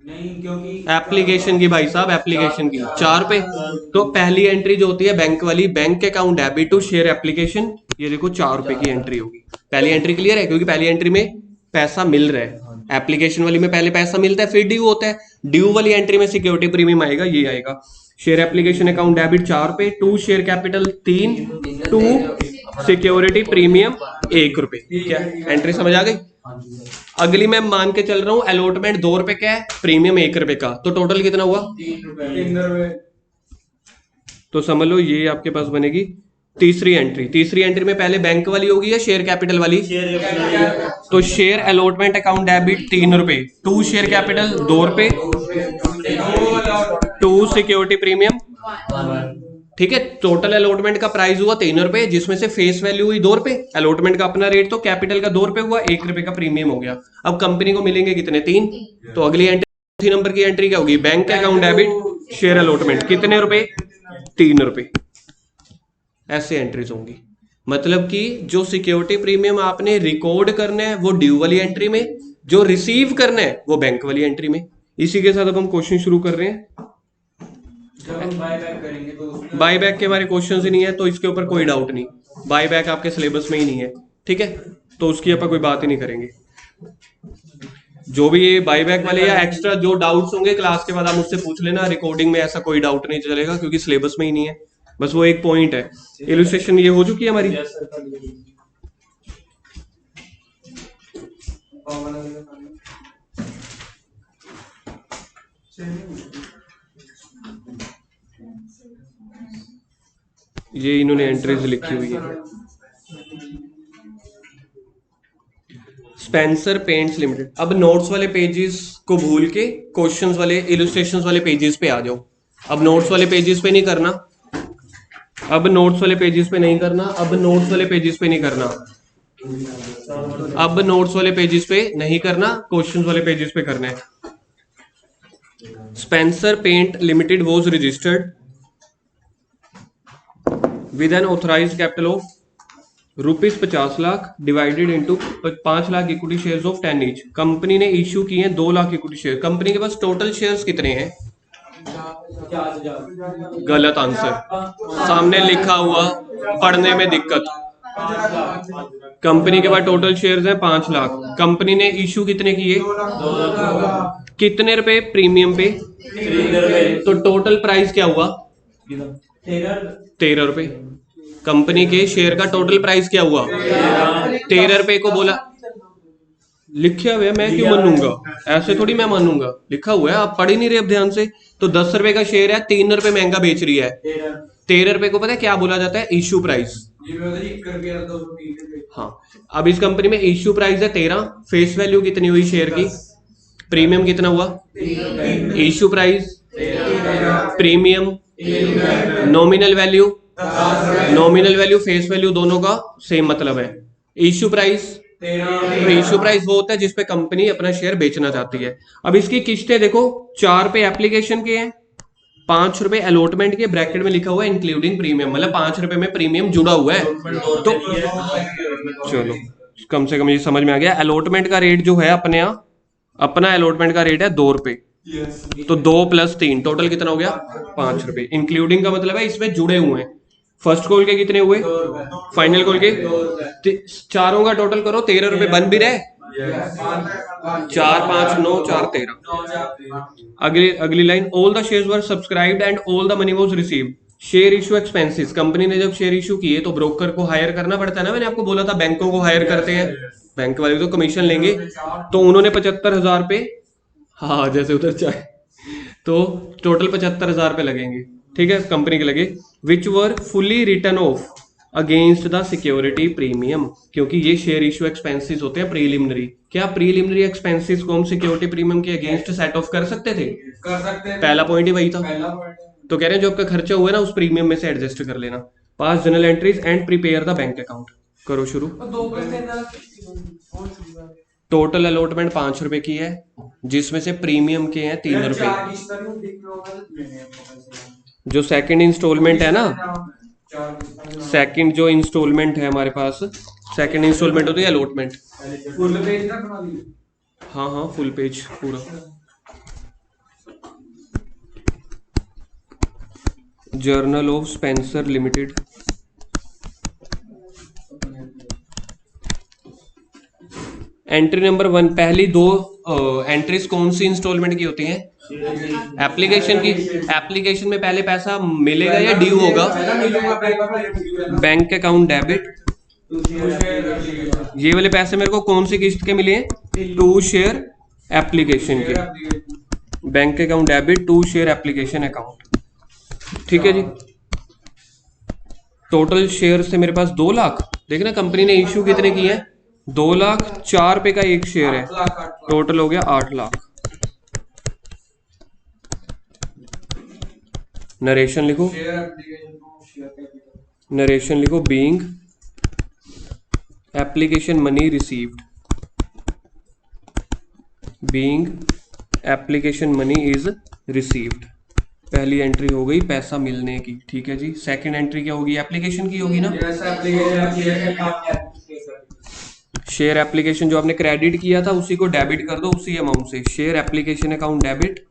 [SPEAKER 3] नहीं, क्योंकि
[SPEAKER 1] एप्लीकेशन की भाई साहब, एप्लीकेशन की 4 रुपए। तो पहली एंट्री जो होती है बैंक वाली, bank account debit to share application, ये देखो 4 रुपए की एंट्री होगी। पहली एंट्री क्लियर है, क्योंकि पहली एंट्री में पैसा मिल रहा है, एप्लीकेशन वाली में पहले पैसा मिलता है फिर ड्यू होता है, ड्यू वाली एंट्री में सिक्योरिटी प्रीमियम आएगा, ये आएगा। शेयर एप्लीकेशन अकाउंट डेबिट 4 रुपए, to share capital 3, to security premium 1 रुपए। क्या एंट्री समझ आ गई। अगली मैं मान के चल रहा हूं अलॉटमेंट 2 रुपए का है, प्रीमियम 1 रुपए का, तो टोटल कितना हुआ
[SPEAKER 3] 3 रुपए।
[SPEAKER 2] 3 रुपए।
[SPEAKER 1] तो समझ लो ये आपके पास बनेगी तीसरी एंट्री। तीसरी एंट्री में पहले बैंक वाली होगी या शेयर कैपिटल वाली, तो शेयर अलॉटमेंट अकाउंट डेबिट 3 रुपए, टू शेयर कैपिटल 2 रुपए, टू सिक्योरिटी प्रीमियम, ठीक है। टोटल अलॉटमेंट का प्राइस हुआ 3 रुपए, जिसमें से फेस वैल्यू हुई 2 रुपए, अलॉटमेंट का अपना रेट, तो कैपिटल का 2 रुपए हुआ, 1 रुपए का प्रीमियम हो गया। अब कंपनी को मिलेंगे कितने, 3। तो अगली एंट्री, चौथी नंबर की एंट्री क्या होगी, bank account debit share allotment, कितने रुपए, 3 रुपए। ऐसे एंट्रीज होंगी, मतलब कि जो सिक्योरिटी प्रीमियम आपने रिकॉर्ड करना है वो ड्यू वाली एंट्री में, जो रिसीव करना है वो बैंक वाली एंट्री में। इसी के साथ अब हम क्वेश्चन शुरू कर रहे हैं।
[SPEAKER 3] जब हम बाय बैक करेंगे तो उसमें
[SPEAKER 1] बाय बैक के बारे क्वेश्चन ही नहीं है, तो इसके ऊपर कोई डाउट नहीं, बाय बैक आपके सिलेबस में ही नहीं है, ठीक है, तो उसकी अपन कोई बात ही नहीं करेंगे। जो भी ये बाय बैक वाले या एक्स्ट्रा जो डाउट्स होंगे क्लास के बाद आप मुझसे पूछ लेना, रिकॉर्डिंग में ऐसा कोई डाउट नहीं चलेगा, क्योंकि सिलेबस में ही नहीं है, बस वो एक पॉइंट है। इलस्ट्रेशन ये हो चुकी है हमारी, ये इन्होंने एंट्रीज लिखी हुई है। Spencer paints limited. अब नोट्स वाले पेजेस को भूल के क्वेश्चंस वाले इलस्ट्रेशंस वाले पेजेस पे आ जाओ। अब नोट्स वाले पेजेस पे नहीं करना, अब नोट्स वाले पेजेस पे नहीं करना, अब नोट्स वाले पेजेस पे नहीं करना, अब नोट्स वाले पेजेस पे नहीं करना, क्वेश्चंस वाले पेजेस पे करना है। Spencer Paint limited was registered with an authorised capital of ₹50 lakh divided into 5 lakh equity shares of 10 each. Company ने इश्यू किए हैं 2 लाख इक्विटी शेयर। कंपनी के पास टोटल शेयर्स कितने हैं?
[SPEAKER 3] 50,000।
[SPEAKER 1] गलत आंसर, सामने लिखा हुआ पढ़ने में दिक्कत। कंपनी के पास टोटल शेयर्स हैं 5 लाख। कंपनी ने इश्यू कितने किए?
[SPEAKER 3] 2 लाख।
[SPEAKER 1] कितने रुपए प्रीमियम पे?
[SPEAKER 3] 13 रुपए।
[SPEAKER 1] तो टोटल प्राइस क्या हुआ? 13 रुपए। कंपनी के शेयर का टोटल प्राइस क्या हुआ? 13 रुपए को बोला, लिखा हुआ है, मैं क्यों मानूंगा? ऐसे थोड़ी मैं मानूंगा, लिखा हुआ है, आप पढ़ ही नहीं रहे अब ध्यान से। तो 10 रुपए का शेयर है, 3 रुपए महंगा बेच रही है। 13 रुपए को पता है क्या बोला जाता है? Issue price. हाँ, अब इस कंपनी में इश्यू प्राइस है 13, फेस वैल्यू कितनी हुई शेयर की? प्रीमियम कितना हुआ? Issue price, premium, nominal value, nominal value face value दोनों का सेम मतलब है। इश्यू प्राइस, तो इश्यू प्राइस वो होता है जिसपे कंपनी अपना शेयर बेचना चाहती है। अब इसकी किस्तें देखो, 4 पे एप्लीकेशन के हैं, 5 रुपए अलॉटमेंट के, ब्रैकेट में लिखा हुआ है इंक्लूडिंग प्रीमियम, मतलब 5 रुपए में प्रीमियम जुड़ा हुआ है। तो चलो कम से कम ये समझ में आ गया। अलॉटमेंट का रेट जो है अपने यहाँ, अपना अलॉटमेंट का रेट है 2 रुपए, तो 2 + 3 टोटल कितना हो गया? 5 रुपए। इंक्लूडिंग का मतलब है इसमें जुड़े हुए हैं। फर्स्ट कॉल के कितने हुए? फाइनल कॉल के चारों का टोटल करो, 13 रुपए बन भी रहे। 4 5 9 4 13। अगली line, all the shares were subscribed and all the money was received. Share issue expenses. Company ने जब शेयर इशू किए तो ब्रोकर को हायर करना पड़ता है ना, मैंने आपको बोला था बैंकों को हायर करते हैं, बैंक वाले तो कमीशन लेंगे। तो उन्होंने 75,000 पे, हाँ जैसे उधर चाहे, तो टोटल 75,000 रुपए लगेंगे, ठीक है, कंपनी के लगे। Which were fully written off against the security premium, क्योंकि ये शेयर इशू एक्सपेंसेस होते हैं प्रीलिमिनरी। क्या प्रीलिमिनरी एक्सपेंसेस को हम सिक्योरिटी प्रीमियम के अगेंस्ट सेट ऑफ कर सकते थे? पहला पॉइंट ही वही था। तो कह रहे हैं जो आपका खर्चा हुआ है ना उस प्रीमियम में से एडजस्ट कर लेना। Pass journal entries and prepare the bank account. करो शुरू। टोटल अलॉटमेंट 5 रुपए की है, जिसमें से प्रीमियम के हैं 3 रुपए। जो सेकंड इंस्टॉलमेंट है ना, सेकंड जो इंस्टॉलमेंट है हमारे पास, सेकंड इंस्टॉलमेंट होती है अलॉटमेंट।
[SPEAKER 2] फुल पेज तक बना दी।
[SPEAKER 1] हाँ हाँ फुल पेज पूरा। Journal of Spencer limited. Entry number 1, पहली 2 एंट्रीज कौन सी इंस्टॉलमेंट की होती हैं? एप्लीकेशन की। एप्लीकेशन में पहले पैसा मिलेगा या ड्यू होगा? Bank account debit. ये वाले पैसे मेरे को कौन सी किस्त के मिले हैं? 2 शेयर एप्लीकेशन के। Bank account debit, 2 share application account, ठीक है जी। टोटल शेयर से मेरे पास 2 लाख। देखना कंपनी ने इश्यू कितने किए हैं? 2 लाख, 4 रुपए का एक शेयर है, टोटल हो गया 8 लाख। नरेशन लिखो, नरेशन लिखो, being application money received, being application money is received. पहली एंट्री हो गई पैसा मिलने की, ठीक है जी। सेकंड एंट्री क्या होगी? एप्लीकेशन की होगी ना। शेयर एप्लीकेशन जो आपने क्रेडिट किया था उसी को डेबिट कर दो उसी अमाउंट से। शेयर एप्लीकेशन अकाउंट डेबिट,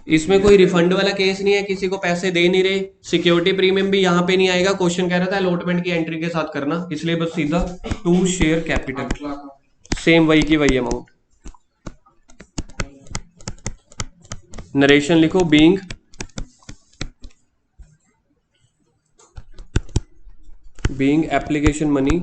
[SPEAKER 1] इसमें कोई रिफंड वाला केस नहीं है, किसी को पैसे दे नहीं रहे। सिक्योरिटी प्रीमियम भी यहाँ पे नहीं आएगा, क्वेश्चन कह रहा था अलॉटमेंट की एंट्री के साथ करना, इसलिए बस सीधा 2 शेयर कैपिटल, सेम वही की वही अमाउंट। नरेशन लिखो, बीइंग एप्लीकेशन मनी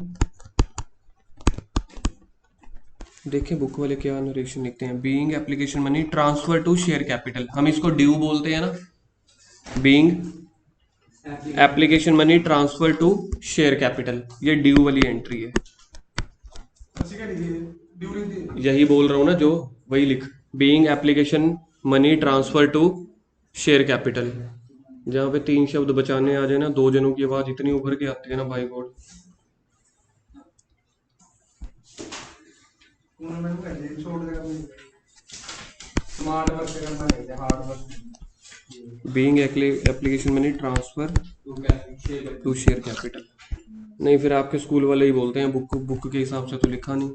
[SPEAKER 1] देखें बुक वाले क्या नरेशन लिखते हैं। Being application money transfer to share capital, हम इसको ड्यू बोलते हैं ना। Being application money transfer to share capital, ये ड्यू वाली एंट्री है। यही बोल रहा हूँ ना, जो वही लिख। Being application money transfer to share capital, जहाँ पे 3 शब्द बचाने आ जाए ना, 2 जनों की आवाज इतनी उभर के आती है ना भाई गॉड।
[SPEAKER 2] स्मार्ट वर्क करना चाहिए, hard work.
[SPEAKER 1] Being application money transfer to share capital, नहीं फिर आपके स्कूल वाले ही बोलते हैं, बुक के हिसाब से तो लिखा नहीं।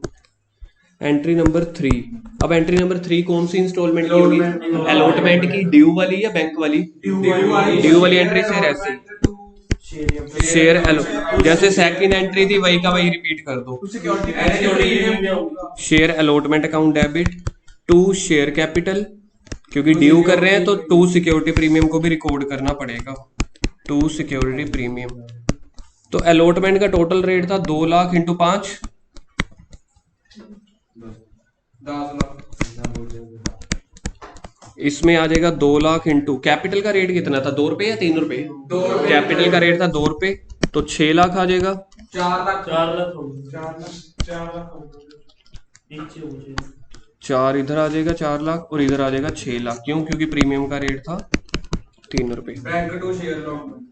[SPEAKER 1] Entry number 3। अब एंट्री नंबर 3 कौन सी इंस्टॉलमेंट की होगी? अलॉटमेंट की, ड्यू वाली या बैंक वाली? ड्यू वाली एंट्री से ऐसे शेयर एलो, जैसे सेकंड एंट्री थी वही का वही रिपीट कर दो। Share allotment account debit to share capital, क्योंकि ड्यू कर रहे हैं तो टू सिक्योरिटी प्रीमियम को भी रिकॉर्ड करना पड़ेगा। टू सिक्योरिटी प्रीमियम, तो अलॉटमेंट का टोटल रेट था 2 लाख इंटू 5,
[SPEAKER 2] 10 लाख।
[SPEAKER 1] इसमें आ जाएगा 2 लाख इंटू कैपिटल का रेट कितना था, 2 रुपए या 3 रुपए? कैपिटल का रेट था 2 रुपए, तो 6 लाख आ जाएगा।
[SPEAKER 2] 4 लाख।
[SPEAKER 3] 4 लाख हो गए।
[SPEAKER 2] 4 लाख
[SPEAKER 3] पीछे हो गए।
[SPEAKER 1] 4 इधर आ जाएगा 4 लाख, और इधर आ जाएगा 6 लाख। क्यों? क्योंकि प्रीमियम का रेट था 3 रुपए।
[SPEAKER 2] Bank to share allotment.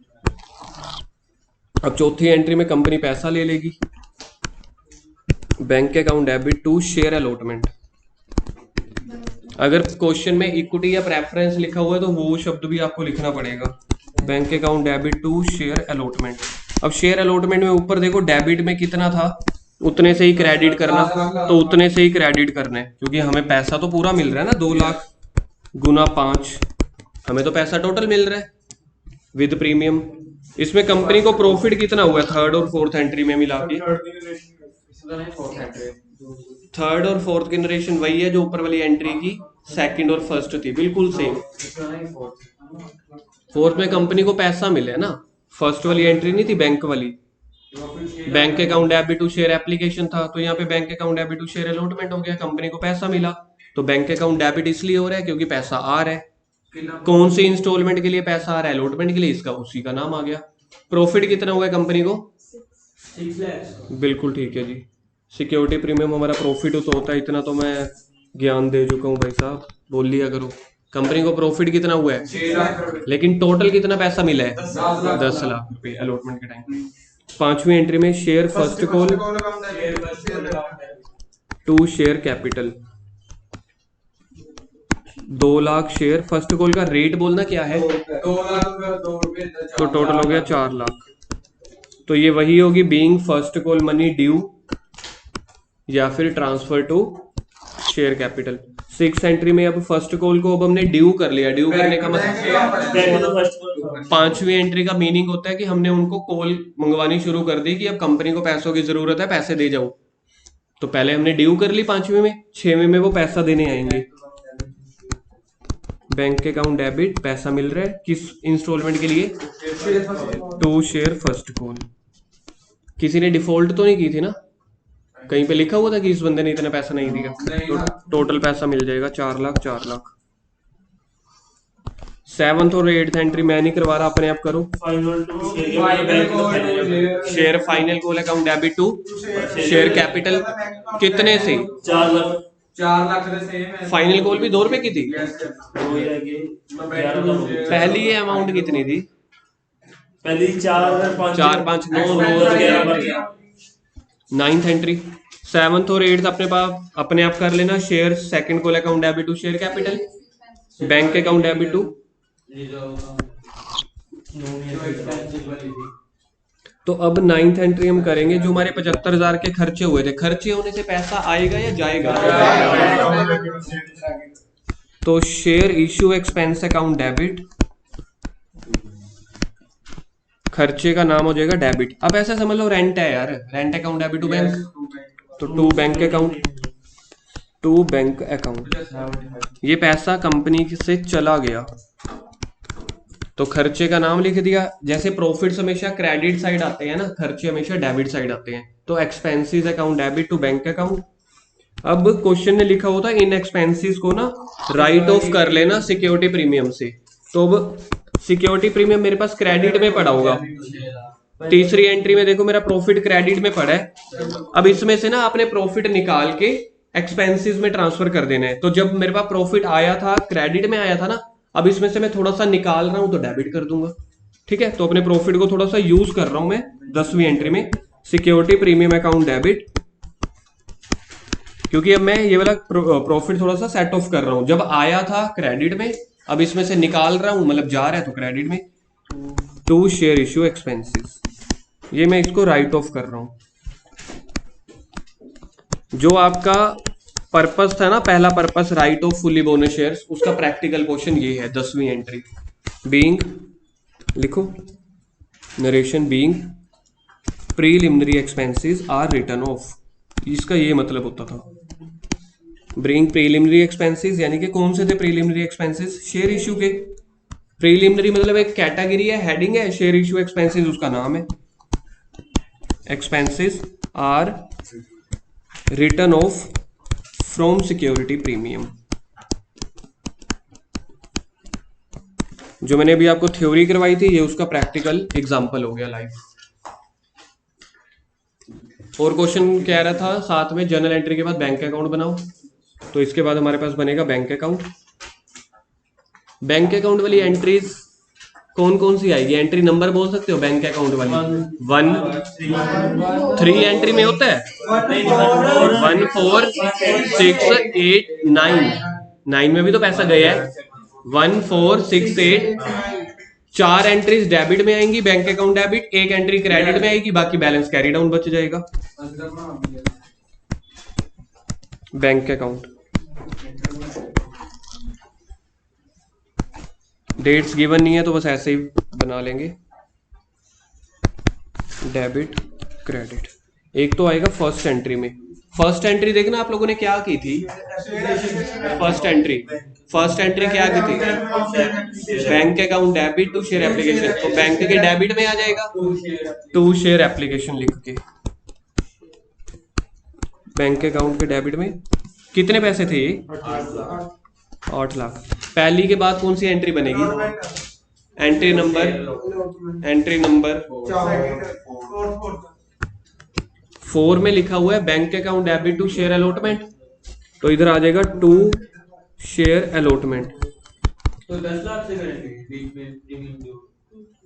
[SPEAKER 1] अब चौथी एंट्री में कंपनी पैसा ले लेगी। Bank account debit to share allotment. अगर क्वेश्चन में इक्विटी या प्रेफरेंस लिखा हुआ है तो वो शब्द भी आपको लिखना पड़ेगा। Bank account debit to share allotment. अब शेयर अलॉटमेंट में ऊपर देखो डेबिट में कितना था, उतने से ही क्रेडिट करना, तो उतने से ही क्रेडिट करना है, क्योंकि हमें पैसा तो पूरा मिल रहा है ना। 2 लाख गुना 5, हमें तो पैसा टोटल मिल रहा है विद प्रीमियम। इसमें कंपनी को प्रॉफिट कितना हुआ है थर्ड और फोर्थ एंट्री में मिला के? थर्ड और फोर्थ की नरेशन वही है जो ऊपर वाली एंट्री की सेकंड और फर्स्ट थी, बिल्कुल सेम। फोर्थ में कंपनी को पैसा मिले ना, फर्स्ट वाली एंट्री नहीं थी बैंक वाली। Bank account debit to share application था, तो यहाँ पे bank account debit to share allotment हो गया। कंपनी को पैसा मिला तो बैंक अकाउंट डेबिट इसलिए हो रहा है क्योंकि पैसा आ रहा है। कौन सी इंस्टॉलमेंट के लिए पैसा आ रहा है? अलॉटमेंट के लिए, इसका उसी का नाम आ गया। प्रॉफिट कितना हुआ है कंपनी को?
[SPEAKER 3] 6 लाख।
[SPEAKER 1] बिल्कुल ठीक है जी। सिक्योरिटी प्रीमियम हमारा प्रॉफिट तो होता है, इतना तो मैं ज्ञान दे चुका हूँ भाई साहब, बोल लिया करो। कंपनी को प्रॉफिट कितना हुआ है?
[SPEAKER 2] 6 लाख रुपए।
[SPEAKER 1] लेकिन टोटल कितना पैसा मिला है? 10 लाख रुपए अलॉटमेंट के टाइम। पांचवी एंट्री में share first call to share capital, 2 lakh share first call का रेट बोलना क्या है?
[SPEAKER 2] 2 लाख 2 रुपए,
[SPEAKER 1] तो टोटल हो गया 4 लाख। तो ये वही होगी being first call money due या फिर transfer to share capital. 6 entry में अब फर्स्ट कॉल को अब हमने ड्यू कर लिया। ड्यू करने का मतलब पांचवी एंट्री का मीनिंग होता है कि हमने उनको कॉल मंगवानी शुरू कर दी कि अब कंपनी को पैसों की जरूरत है, पैसे दे जाओ। तो पहले हमने ड्यू कर ली 5वीं में, 6वीं में वो पैसा देने आएंगे। बैंक अकाउंट डेबिट, पैसा मिल रहा है किस इंस्टॉलमेंट के लिए? To share first call. किसी ने डिफॉल्ट तो नहीं की थी ना? कहीं पे लिखा हुआ था कि इस बंदे ने इतना पैसा नहीं दिया? तो टोटल पैसा मिल जाएगा 4 लाख 4 लाख। 7th और 8th एंट्री मैं नहीं करवा रहा, अपने आप करो। Share final call account debit to share capital कितने से?
[SPEAKER 3] 4 लाख।
[SPEAKER 2] 4 लाख से सेम है।
[SPEAKER 1] फाइनल कॉल भी 2 रुपए की थी।
[SPEAKER 3] हो जाएगी।
[SPEAKER 1] पहली ये अमाउंट कितनी थी?
[SPEAKER 3] पहली 4 5
[SPEAKER 1] 9 9th एंट्री। 7th और 8th अपने आप कर लेना। Share second call account debit to share capital, bank account debit to. तो अब 9th एंट्री हम करेंगे। जो हमारे 75,000 के खर्चे हुए थे, खर्चे होने से पैसा आएगा या जाएगा? तो share issue expense account debit, खर्चे का नाम हो जाएगा डेबिट। अब ऐसा समझ लो रेंट है यार, rent account debit to bank, तो to bank account, to bank account. ये पैसा कंपनी से चला गया तो खर्चे का नाम लिख दिया। जैसे प्रॉफिट्स हमेशा क्रेडिट साइड आते हैं ना, खर्चे हमेशा डेबिट साइड आते हैं। तो expenses account debit to bank account. अब क्वेश्चन में लिखा होता है इन एक्सपेंसेस को ना राइट ऑफ कर लेना सिक्योरिटी प्रीमियम से। तो अब सिक्योरिटी प्रीमियम मेरे पास क्रेडिट में पड़ा होगा। तीसरी एंट्री में देखो मेरा प्रॉफिट क्रेडिट में पड़ा है। अब इसमें से ना आपने प्रॉफिट निकाल के एक्सपेंसेस में ट्रांसफर कर देना है। तो जब मेरे पास प्रॉफिट आया था क्रेडिट में आया था ना, अब इसमें से मैं थोड़ा सा निकाल रहा हूं तो डेबिट कर दूंगा। ठीक है, तो अपने प्रॉफिट को थोड़ा सा यूज कर रहा हूं मैं 10वीं एंट्री में, सिक्योरिटी प्रीमियम अकाउंट डेबिट, क्योंकि अब मैं ये वाला प्रॉफिट थोड़ा सा सेट ऑफ कर रहा हूं। जब आया था क्रेडिट में, अब इसमें से निकाल रहा हूं, मतलब जा रहा है तो क्रेडिट में। टू शेयर इश्यू एक्सपेंसेस, ये मैं इसको राइट ऑफ कर रहा हूं। जो आपका पर्पस था ना, पहला purpose write off fully bonus shares, उसका प्रैक्टिकल क्वेश्चन ये है 10वीं एंट्री। बीइंग लिखो narration, being preliminary expenses are written off, इसका ये मतलब होता था। ब्रिंग प्रीलिमिनरी एक्सपेंसेस यानी कि कौन से थे प्रीलिमिनरी एक्सपेंसेस? शेयर इश्यू के। प्रीलिमिनरी मतलब एक कैटेगरी है, हेडिंग है, शेयर इश्यू एक्सपेंसेस उसका नाम है। Expenses are written off from security premium. जो मैंने अभी आपको थ्योरी करवाई थी, ये उसका प्रैक्टिकल एग्जांपल हो गया लाइव। और क्वेश्चन कह रहा था साथ में जर्नल एंट्री के बाद बैंक अकाउंट बनाओ, तो इसके बाद हमारे पास बनेगा बैंक अकाउंट। बैंक अकाउंट वाली एंट्रीज कौन कौन सी आएगी? एंट्री नंबर बोल सकते हो बैंक अकाउंट वाली? 1 3 एंट्री में होता है 1 4 6 8 9, 9 में भी तो पैसा गया है। 1 4 6 8, 4 एंट्रीज डेबिट में आएंगी, बैंक अकाउंट डेबिट, एक एंट्री क्रेडिट में आएगी, बाकी बैलेंस कैरी डाउन बच जाएगा। बैंक अकाउंट डेट्स गिवन नहीं है तो बस ऐसे ही बना लेंगे, डेबिट क्रेडिट। एक तो आएगा फर्स्ट एंट्री में। फर्स्ट एंट्री देखना आप लोगों ने क्या की थी। फर्स्ट एंट्री क्या की थी? Bank account debit to share application, तो बैंक के डेबिट में आ जाएगा टू शेयर एप्लीकेशन लिख के। बैंक अकाउंट के डेबिट में कितने पैसे थे? 8 लाख। पहली के बाद कौन सी एंट्री बनेगी? एंट्री नंबर 4 में लिखा हुआ है bank account debit to share allotment, तो इधर आ जाएगा टू शेयर अलॉटमेंट।
[SPEAKER 2] तो 10 लाख से करेंगे।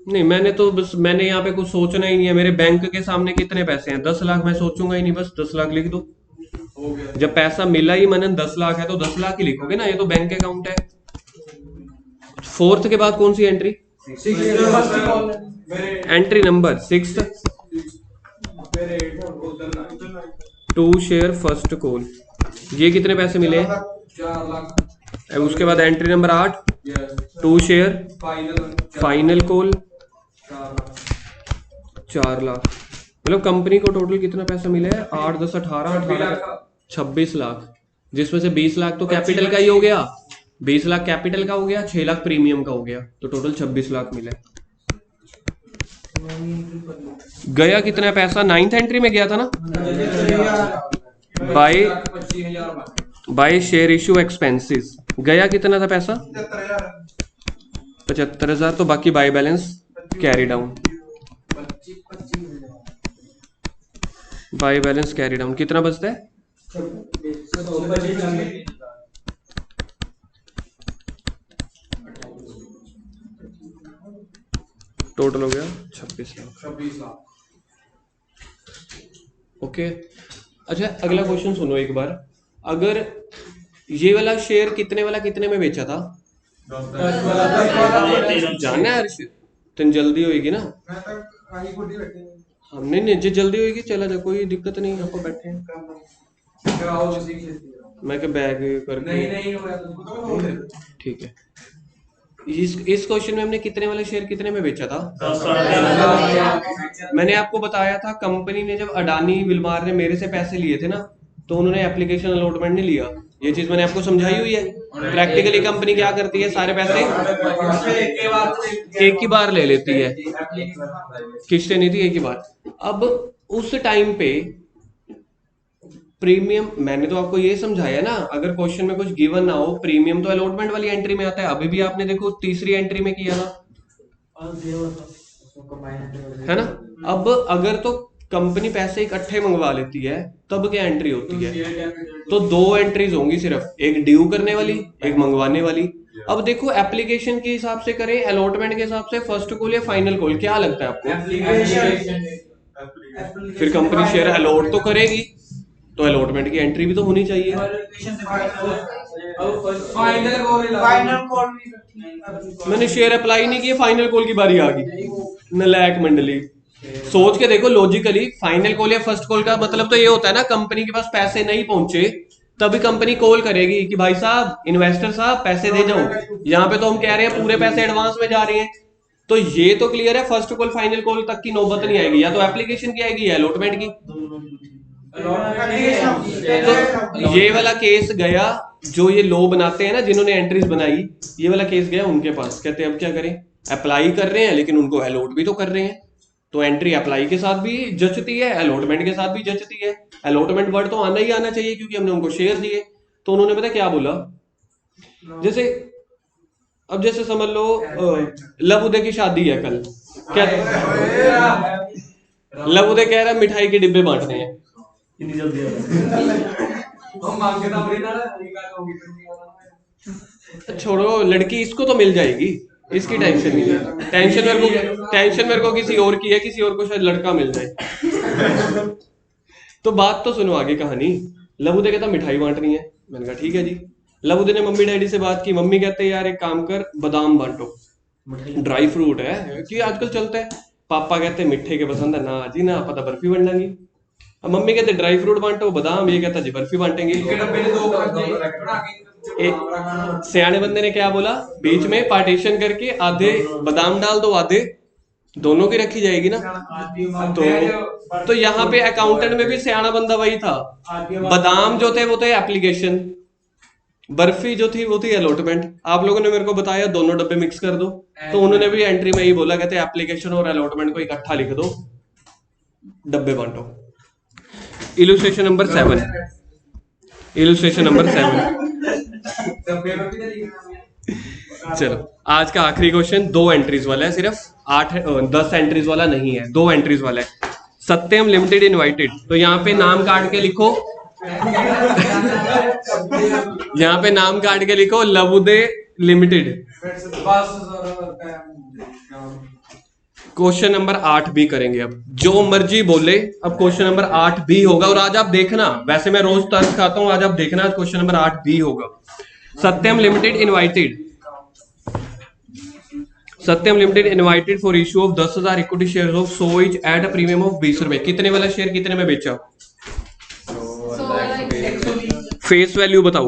[SPEAKER 1] नहीं, मैंने यहाँ पे कुछ सोचना ही नहीं है। मेरे बैंक के सामने कितने पैसे हैं? 10 लाख। मैं सोचूंगा ही नहीं, बस 10 लाख लिख दो। जब पैसा मिला ही मनन 10 लाख है तो 10 लाख ही लिखोगे ना, ये तो बैंक अकाउंट है। फोर्थ के बाद कौन सी entry? Entry number 6, to share first call. ये कितने पैसे मिले?
[SPEAKER 2] 4 लाख।
[SPEAKER 1] उसके बाद entry number 8, to share final call 4 lakh. मतलब कंपनी को टोटल कितना पैसा मिला है? 8 10 18 26 लाख, जिसमें से 20 लाख तो कैपिटल का ही हो गया, 20 लाख कैपिटल का हो गया, 6 लाख प्रीमियम का हो गया, तो टोटल 26 लाख मिला। गया कितना पैसा? 9th एंट्री में गया था ना, बाय शेयर इश्यू एक्सपेंसेस। गया कितना था पैसा? 75,000। तो बाकी by balance carry down, by balance carry down कितना बचता है? टोटल हो गया 26 लाख। ओके, अच्छा अगला क्वेश्चन सुनो एक बार। अगर ये वाला शेयर कितने वाला कितने में बेचा था? जानना है हर्ष? तुम जल्दी होगी ना? हमने नहीं, जो जल्दी होगी चला जा, कोई दिक्कत नहीं, आपको बैठे हैं। मैं क्या बैग करके
[SPEAKER 2] नहीं
[SPEAKER 1] ठीक है। इस क्वेश्चन में हमने कितने वाला शेयर कितने में बेचा था? मैंने आपको बताया था कंपनी ने, जब अडानी विलमार ने मेरे से पैसे लिए थे ना, तो उन्होंने एप्लीकेशन अलॉटमेंट नहीं लिया। ये चीज मैंने आपको समझाई हुई है। प्रैक्टिकली कंपनी क्या करती है, सारे पैसे एक ही बार ले लेती है, किस्तें नहीं थी, एक ही बार। अब उस टाइम पे प्रीमियम मैंने तो आपको ये समझाया ना, अगर क्वेश्चन में कुछ गिवन ना हो, प्रीमियम तो अलॉटमेंट वाली एंट्री में आता है। अभी भी आपने देखो तीसरी एंट्री में किया था, है ना। अब अगर तो कंपनी पैसे इकट्ठे मंगवा लेती है तब क्या एंट्री होती है? तो दो एंट्रीज होंगी सिर्फ, एक ड्यू करने वाली, एक मंगवाने वाली। अब देखो एप्लीकेशन के हिसाब से करें, अलॉटमेंट के हिसाब से, फर्स्ट कॉल या फाइनल कॉल, क्या लगता है आपको? फिर कंपनी शेयर अलॉट तो करेगी, तो अलॉटमेंट की एंट्री भी तो होनी चाहिए। मैंने शेयर अप्लाई नहीं किए, फाइनल कॉल की बारी आ गई। नलायक मंडली, सोच के देखो लॉजिकली, फाइनल कॉल या फर्स्ट कॉल का मतलब तो ये होता है ना, कंपनी के पास पैसे नहीं पहुंचे तभी कंपनी कॉल करेगी कि भाई साहब, इन्वेस्टर साहब, पैसे दे जाओ। यहाँ पे तो हम कह रहे हैं पूरे पैसे एडवांस में जा रहे हैं। तो ये तो क्लियर है, फर्स्ट कॉल फाइनल कॉल तक की नौबत नहीं आएगी, या तो एप्लीकेशन की आएगी या अलॉटमेंट की। तो ये वाला केस गया, जो ये लो बनाते हैं ना, जिन्होंने एंट्रीज बनाई, ये वाला केस गया उनके पास। कहते हैं अब क्या करें, अप्लाई कर रहे हैं लेकिन उनको अलॉट भी तो कर रहे हैं, तो एंट्री अप्लाई के साथ भी जचती है, अलॉटमेंट के साथ भी जचती है। अलॉटमेंट वर्ड तो आना ही आना चाहिए क्योंकि हमने उनको शेयर दिए। तो उन्होंने पता क्या बोला, जैसे अब जैसे समझ लो लव उदय की शादी है कल, क्या लव उदय कह रहा है मिठाई के डिब्बे बांटने हैं।
[SPEAKER 3] इतनी जल्दी
[SPEAKER 1] छोड़ो, लड़की इसको तो मिल जाएगी, इसकी टेंशन नहीं है। टेंशन मेरे को किसी और की है, किसी और को शायद लड़का मिल जाए। तो बात तो सुनो आगे कहानी। लबुदे कहता मिठाई बांटनी है, मैंने कहा ठीक है जी। लबुदे ने मम्मी डैडी से बात की, मम्मी कहते यार एक काम कर, बादाम बांटो, ड्राई फ्रूट है कि आजकल चलता है। पापा कहते मिठे के पसंद है ना जी, ना पता बर्फी बांटेंगी। अब मम्मी कहते ड्राई फ्रूट बांटो बादाम, ये कहता जी बर्फी बांटेंगे। सियाने बंदे ने क्या बोला, बीच में पार्टीशन करके आधे बादाम डाल दो, आधे दोनों की रखी जाएगी ना। तो यहाँ पे अकाउंटेंट में भी सियाना बंदा वही था। बादाम जो थे वो थे एप्लीकेशन, बर्फी जो थी वो थी अलॉटमेंट। आप लोगों ने मेरे को बताया दोनों डब्बे मिक्स कर दो, तो उन्होंने भी एंट्री में ही बोला, कहते एप्लीकेशन और अलॉटमेंट को इकट्ठा लिख दो, डब्बे बांटो। Illustration number 7, illustration number 7। चलो आज का आखिरी क्वेश्चन 2 एंट्रीज वाला है, सिर्फ 10 एंट्रीज वाला नहीं है, 2 एंट्रीज वाला है। सत्यम लिमिटेड इनवाइटेड, तो यहाँ पे नाम काट के लिखो, यहाँ पे नाम काट के लिखो लबुदे लिमिटेड। क्वेश्चन नंबर 8 भी करेंगे, अब जो मर्जी बोले। अब क्वेश्चन नंबर 8 भी होगा, और आज आप देखना, वैसे मैं रोज तर्क खाता हूं, आज आप देखना क्वेश्चन नंबर 8 भी होगा। Satyam limited invited, Satyam limited invited for issue of 10,000 equity share of so each at a premium of 20 रुपए। कितने वाला शेयर कितने में बेचा? फेस वैल्यू बताओ,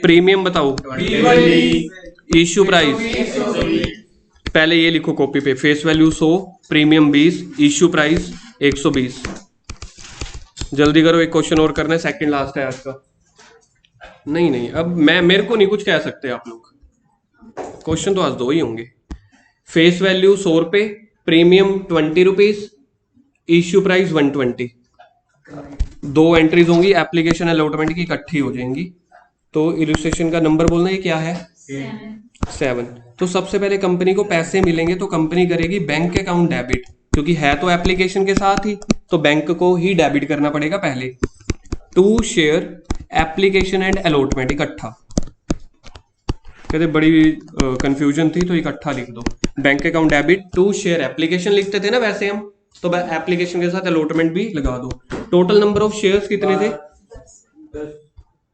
[SPEAKER 1] प्रीमियम बताओ, इश्यू प्राइस। पहले ये लिखो कॉपी पे, face value 100, premium 20, issue price 120। जल्दी करो, एक क्वेश्चन और करना है, सेकंड लास्ट है आज का। नहीं अब मेरे को नहीं कुछ कह सकते आप लोग, क्वेश्चन तो आज 2 ही होंगे। फेस वैल्यू 100 रुपए, premium 20 rupees, issue price 120। 2 entries होंगी, एप्लीकेशन अलॉटमेंट की इकट्ठी हो जाएंगी। तो इलस्ट्रेशन का नंबर बोलना ये क्या है? 7। तो सबसे पहले कंपनी को पैसे मिलेंगे तो कंपनी करेगी बैंक अकाउंट डेबिट, क्योंकि है तो एप्लीकेशन के साथ ही, तो बैंक को ही डेबिट करना पड़ेगा पहले। 2 शेयर एप्लीकेशन एंड अलॉटमेंट इकट्ठा, कहते बड़ी कंफ्यूजन थी तो इकट्ठा लिख दो। Bank account debit, 2 share application लिखते थे ना वैसे हम, तो एप्लीकेशन के साथ अलॉटमेंट भी लगा दो। टोटल नंबर ऑफ शेयर्स कितने थे?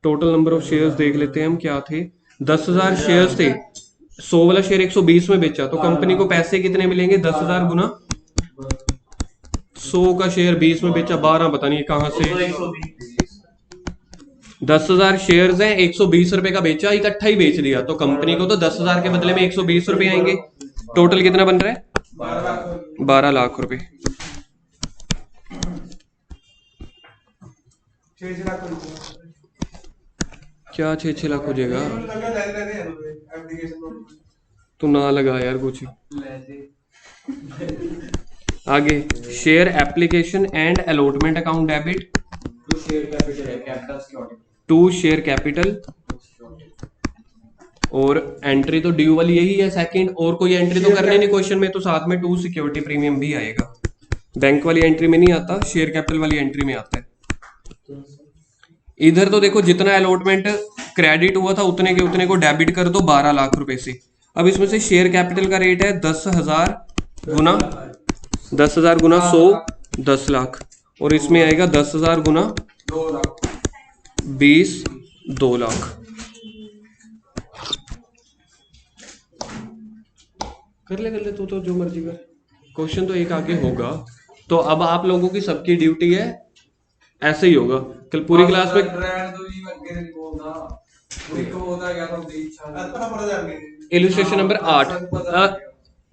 [SPEAKER 1] टोटल नंबर ऑफ शेयर्स देख लेते हैं हम क्या थे। 10,000 शेयर्स थे, 100 वाला शेयर 120 में बेचा, तो कंपनी को पैसे कितने मिलेंगे? 10,000 गुना 100 का शेयर 20 में बेचा, 12 पता नहीं कहां से। 10,000 शेयर्स हैं, 120 रुपए का बेचा, इकट्ठा ही बेच दिया, तो कंपनी को तो 10,000 के बदले में 120 रुपए आएंगे। टोटल कितना बन रहा है? 12 लाख रुपए। क्या 6 लाख हो जाएगा? तू ना लगा यार कुछ। आगे share application and allotment account debit
[SPEAKER 2] to share capital है, capital security.
[SPEAKER 1] To share capital, और एंट्री तो ड्यू वाली यही है सेकंड, और कोई एंट्री तो करनी नहीं क्वेश्चन में, तो साथ में टू सिक्योरिटी प्रीमियम भी आएगा। बैंक वाली एंट्री में नहीं आता, शेयर कैपिटल वाली एंट्री में आता है। इधर तो देखो जितना अलॉटमेंट क्रेडिट हुआ था उतने के उतने को डेबिट कर दो 12 लाख रुपए से। अब इसमें से शेयर कैपिटल का रेट है 10,000 गुना 10,000 गुना 100 10 लाख, और इसमें आएगा 10,000 गुना
[SPEAKER 2] 2 लाख
[SPEAKER 1] 20 2 लाख। कर ले तू तो जो मर्जी कर, क्वेश्चन तो एक आगे होगा। तो अब आप लोगों की सबकी ड्यूटी है, ऐसे ही होगा कल पूरी क्लास में। Illustration number 8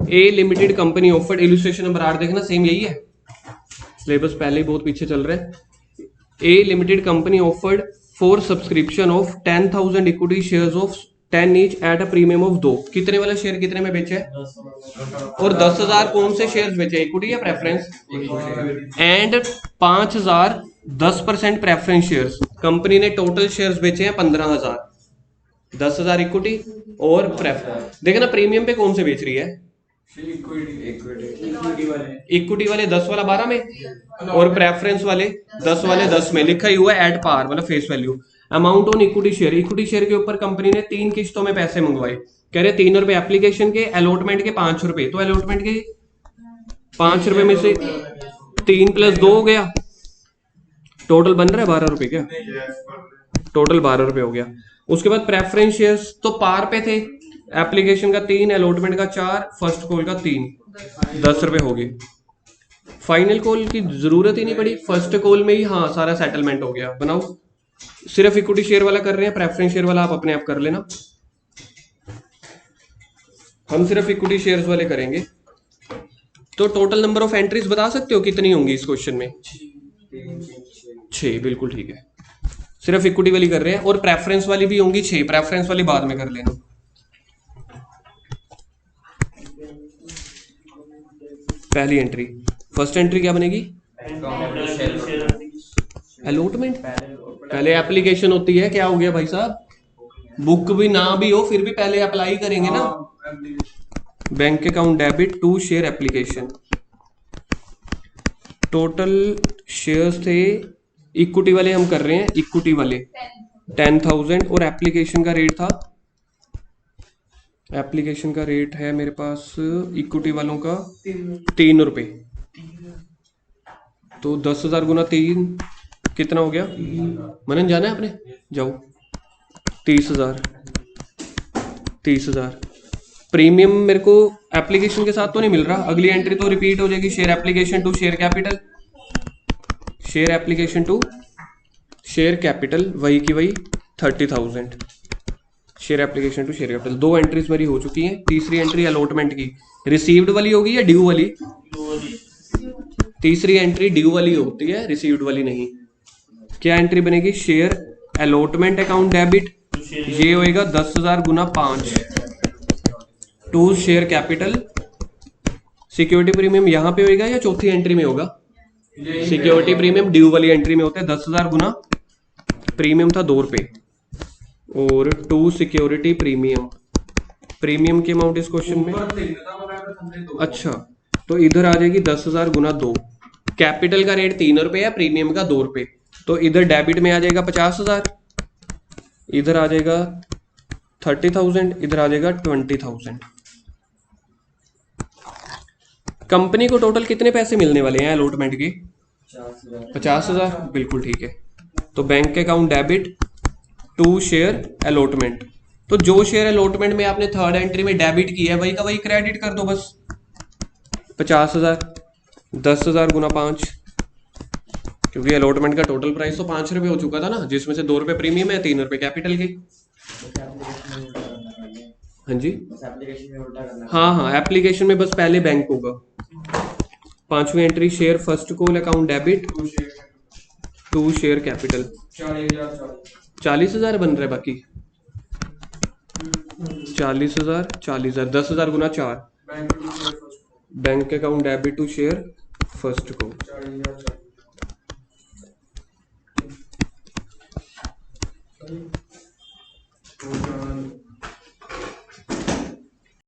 [SPEAKER 1] a limited company offered, illustration number 8 देखना सेम यही है, सिलेबस पहले ही बहुत पीछे चल रहा है। A limited company offered for subscription of 10,000 equity shares of 10 each at a premium of 2। कितने वाला शेयर कितने में बेचे है, और 10,000 कौन से शेयर्स बेचे, इक्विटी या preference, and 5,000 10% preference shares. Company ने टोटल शेयर्स बेचे हैं 15,000, 10,000 इक्विटी और प्रेफरेंस। देखना प्रीमियम पे कौन से बेच रही है, इक्विटी वाले 10 वाला 12 में, और प्रेफरेंस वाले 10 वाले 10 में। लिखा ही हुआ है एट पार मतलब face value. Amount on equity share, equity share के ऊपर कंपनी ने 3 किस्तों में पैसे मंगवाए। कह रहे 3 रुपए एप्लीकेशन के, अलॉटमेंट के 5 रुपए, तो अलॉटमेंट के 5 रुपए में से 3 + 2 हो गया, टोटल बन रहा है 12 रुपए, क्या टोटल 12 रुपए हो गया। उसके बाद प्रेफरेंस शेयर्स तो पार पे थे, एप्लीकेशन का 3, अलॉटमेंट का 4, फर्स्ट कॉल का 3, 10 रुपए हो गए। फाइनल कॉल की जरूरत ही नहीं पड़ी, फर्स्ट कॉल में ही हाँ सारा सेटलमेंट हो गया। बनाओ, सिर्फ इक्विटी शेयर वाला कर रहे हैं, प्रेफरेंस शेयर वाला आप अपने आप कर लेना। हम सिर्फ इक्विटी शेयर्स वाले करेंगे। तो टोटल नंबर ऑफ एंट्रीज बता सकते हो कितनी होंगी इस क्वेश्चन में, 6, बिल्कुल ठीक है। सिर्फ इक्विटी वाली कर रहे हैं, और प्रेफरेंस वाली भी होंगी 6, प्रेफरेंस वाली बाद में कर लेना। पहली एंट्री, फर्स्ट एंट्री क्या बनेगी, अलॉटमेंट। पहले एप्लीकेशन होती है, क्या हो गया भाई साहब, बुक भी ना भी हो फिर भी पहले अप्लाई करेंगे ना। Bank account debit to share application, total shares थे इक्विटी वाले हम कर रहे हैं, इक्विटी वाले 10,000, और एप्लीकेशन का रेट था, एप्लीकेशन का रेट है मेरे पास इक्विटी वालों का 3 रुपए। तो 10,000 गुना 3 कितना हो गया, मनन जाना है आपने, जाओ 30,000। प्रीमियम मेरे को एप्लीकेशन के साथ तो नहीं मिल रहा, अगली एंट्री तो रिपीट हो जाएगी, share application to share capital, share application to share capital, वही की वही 30,000, share application to share capital. 2 entries मेरी हो चुकी हैं। तीसरी एंट्री अलॉटमेंट की, रिसीव्ड वाली होगी या ड्यू वाली, तीसरी एंट्री ड्यू वाली होती है, रिसीव्ड वाली नहीं। क्या एंट्री बनेगी, शेयर अलॉटमेंट अकाउंट डेबिट, ये होएगा 10,000 गुना 5 to share capital. Security premium यहाँ पे होएगा या चौथी एंट्री में होगा, सिक्योरिटी प्रीमियम ड्यू वाली एंट्री में होता है। 10,000 गुना प्रीमियम था 2 रुपए, और टू सिक्योरिटी प्रीमियम, प्रीमियम की अमाउंट इस क्वेश्चन में, अच्छा तो इधर आ जाएगी 10,000 गुना 2। कैपिटल का रेट 3 रुपए है, प्रीमियम का 2 रुपए, तो इधर डेबिट में आ जाएगा 50,000, इधर आ जाएगा 30,000, इधर आ जाएगा 20,000। कंपनी को टोटल कितने पैसे मिलने वाले हैं अलॉटमेंट के, 50,000, बिल्कुल ठीक है। तो bank account debit to share allotment, तो जो शेयर अलॉटमेंट में आपने थर्ड एंट्री में डेबिट किया है वही का वही क्रेडिट कर दो बस। 50,000, 10,000 गुना 5, क्योंकि अलॉटमेंट का टोटल प्राइस तो 5 रुपए हो चुका था ना, जिसमें से 2 रुपए प्रीमियम है, 3 रुपए कैपिटल के। हाँ जी, हाँ एप्लीकेशन में बस पहले बैंक होगा। 5वीं entry, share first call account debit to share capital, 40,000 बन रहा है बाकी, 40,000, 40,000, 10,000 गुना 4, bank account debit to share first को
[SPEAKER 3] है